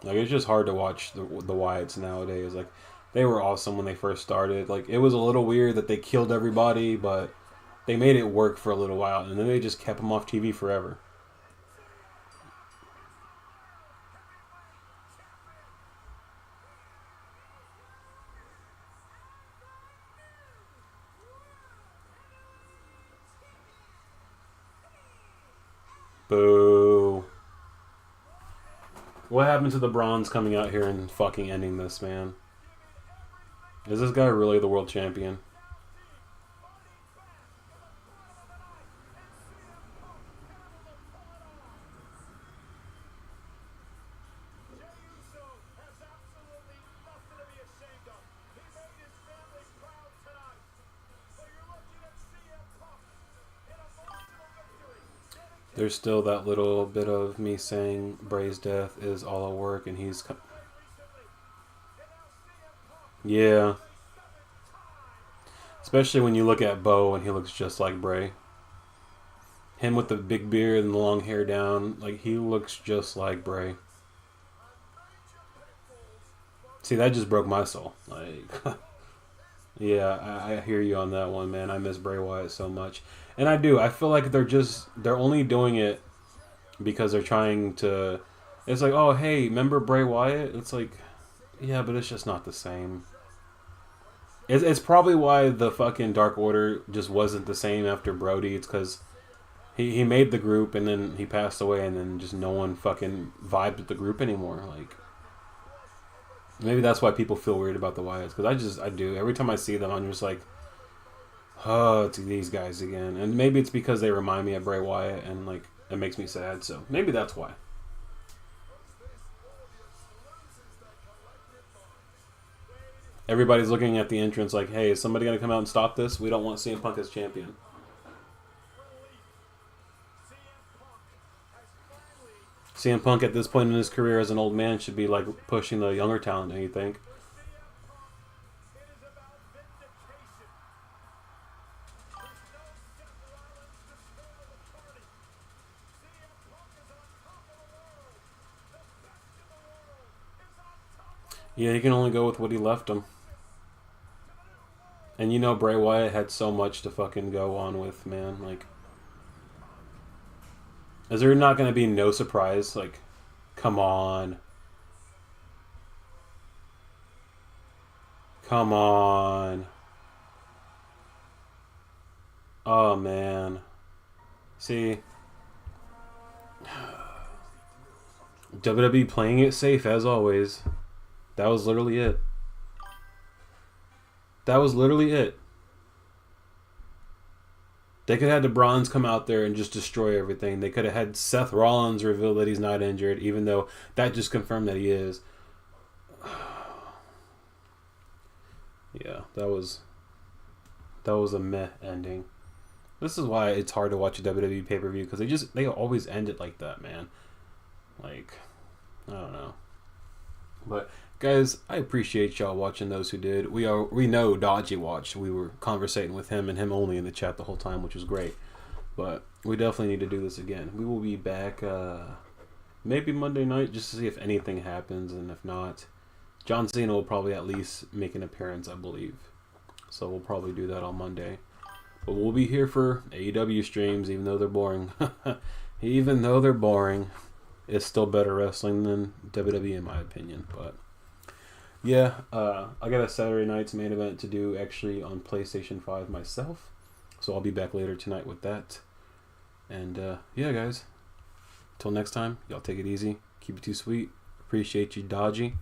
Like, it's just hard to watch the Wyatts nowadays. Like, they were awesome when they first started. Like, it was a little weird that they killed everybody, but they made it work for a little while, and then they just kept them off TV forever. Boo. What happened to the Bronze coming out here and fucking ending this, man? Is this guy really the world champion? There's still that little bit of me saying Bray's death is all a work and he's... Yeah. Especially when you look at Bo and he looks just like Bray. Him with the big beard and the long hair down, like he looks just like Bray. See, that just broke my soul. Like, yeah, I hear you on that one, man. I miss Bray Wyatt so much. And I do. I feel like they're only doing it because they're trying to... It's like, oh, hey, remember Bray Wyatt? It's like, yeah, but it's just not the same. It's probably why the fucking Dark Order just wasn't the same after Brody. It's because he made the group and then he passed away and then just no one fucking vibed with the group anymore. Like, maybe that's why people feel weird about the Wyatts. Because I do. Every time I see them, I'm just like, oh, it's these guys again. And maybe it's because they remind me of Bray Wyatt and like it makes me sad. So maybe that's why. Everybody's looking at the entrance like, hey, is somebody going to come out and stop this? We don't want CM Punk as champion. CM Punk at this point in his career as an old man should be like pushing the younger talent, don't you think? Yeah, he can only go with what he left him. And you know Bray Wyatt had so much to fucking go on with, man. Like, is there not going to be no surprise? Like, come on. Come on. Oh, man. See? WWE playing it safe as always. That was literally it. That was literally it. They could have had the Bronze come out there and just destroy everything. They could have had Seth Rollins reveal that he's not injured, even though that just confirmed that he is. Yeah, that was a meh ending. This is why it's hard to watch a WWE pay-per-view, because they always end it like that, man. Like, I don't know. But guys, I appreciate y'all watching, those who did. We know Dodgy watched. We were conversating with him and him only in the chat the whole time, which was great. But we definitely need to do this again. We will be back maybe Monday night just to see if anything happens, and if not, John Cena will probably at least make an appearance, I believe. So we'll probably do that on Monday. But we'll be here for AEW streams, even though they're boring. Even though they're boring, it's still better wrestling than WWE in my opinion. But yeah, I got a Saturday night's main event to do actually on PlayStation 5 myself. So I'll be back later tonight with that. And yeah, guys. Till next time, y'all take it easy. Keep it too sweet. Appreciate you, Dodgy.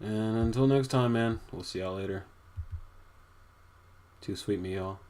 And until next time, man, we'll see y'all later. Too sweet me, y'all.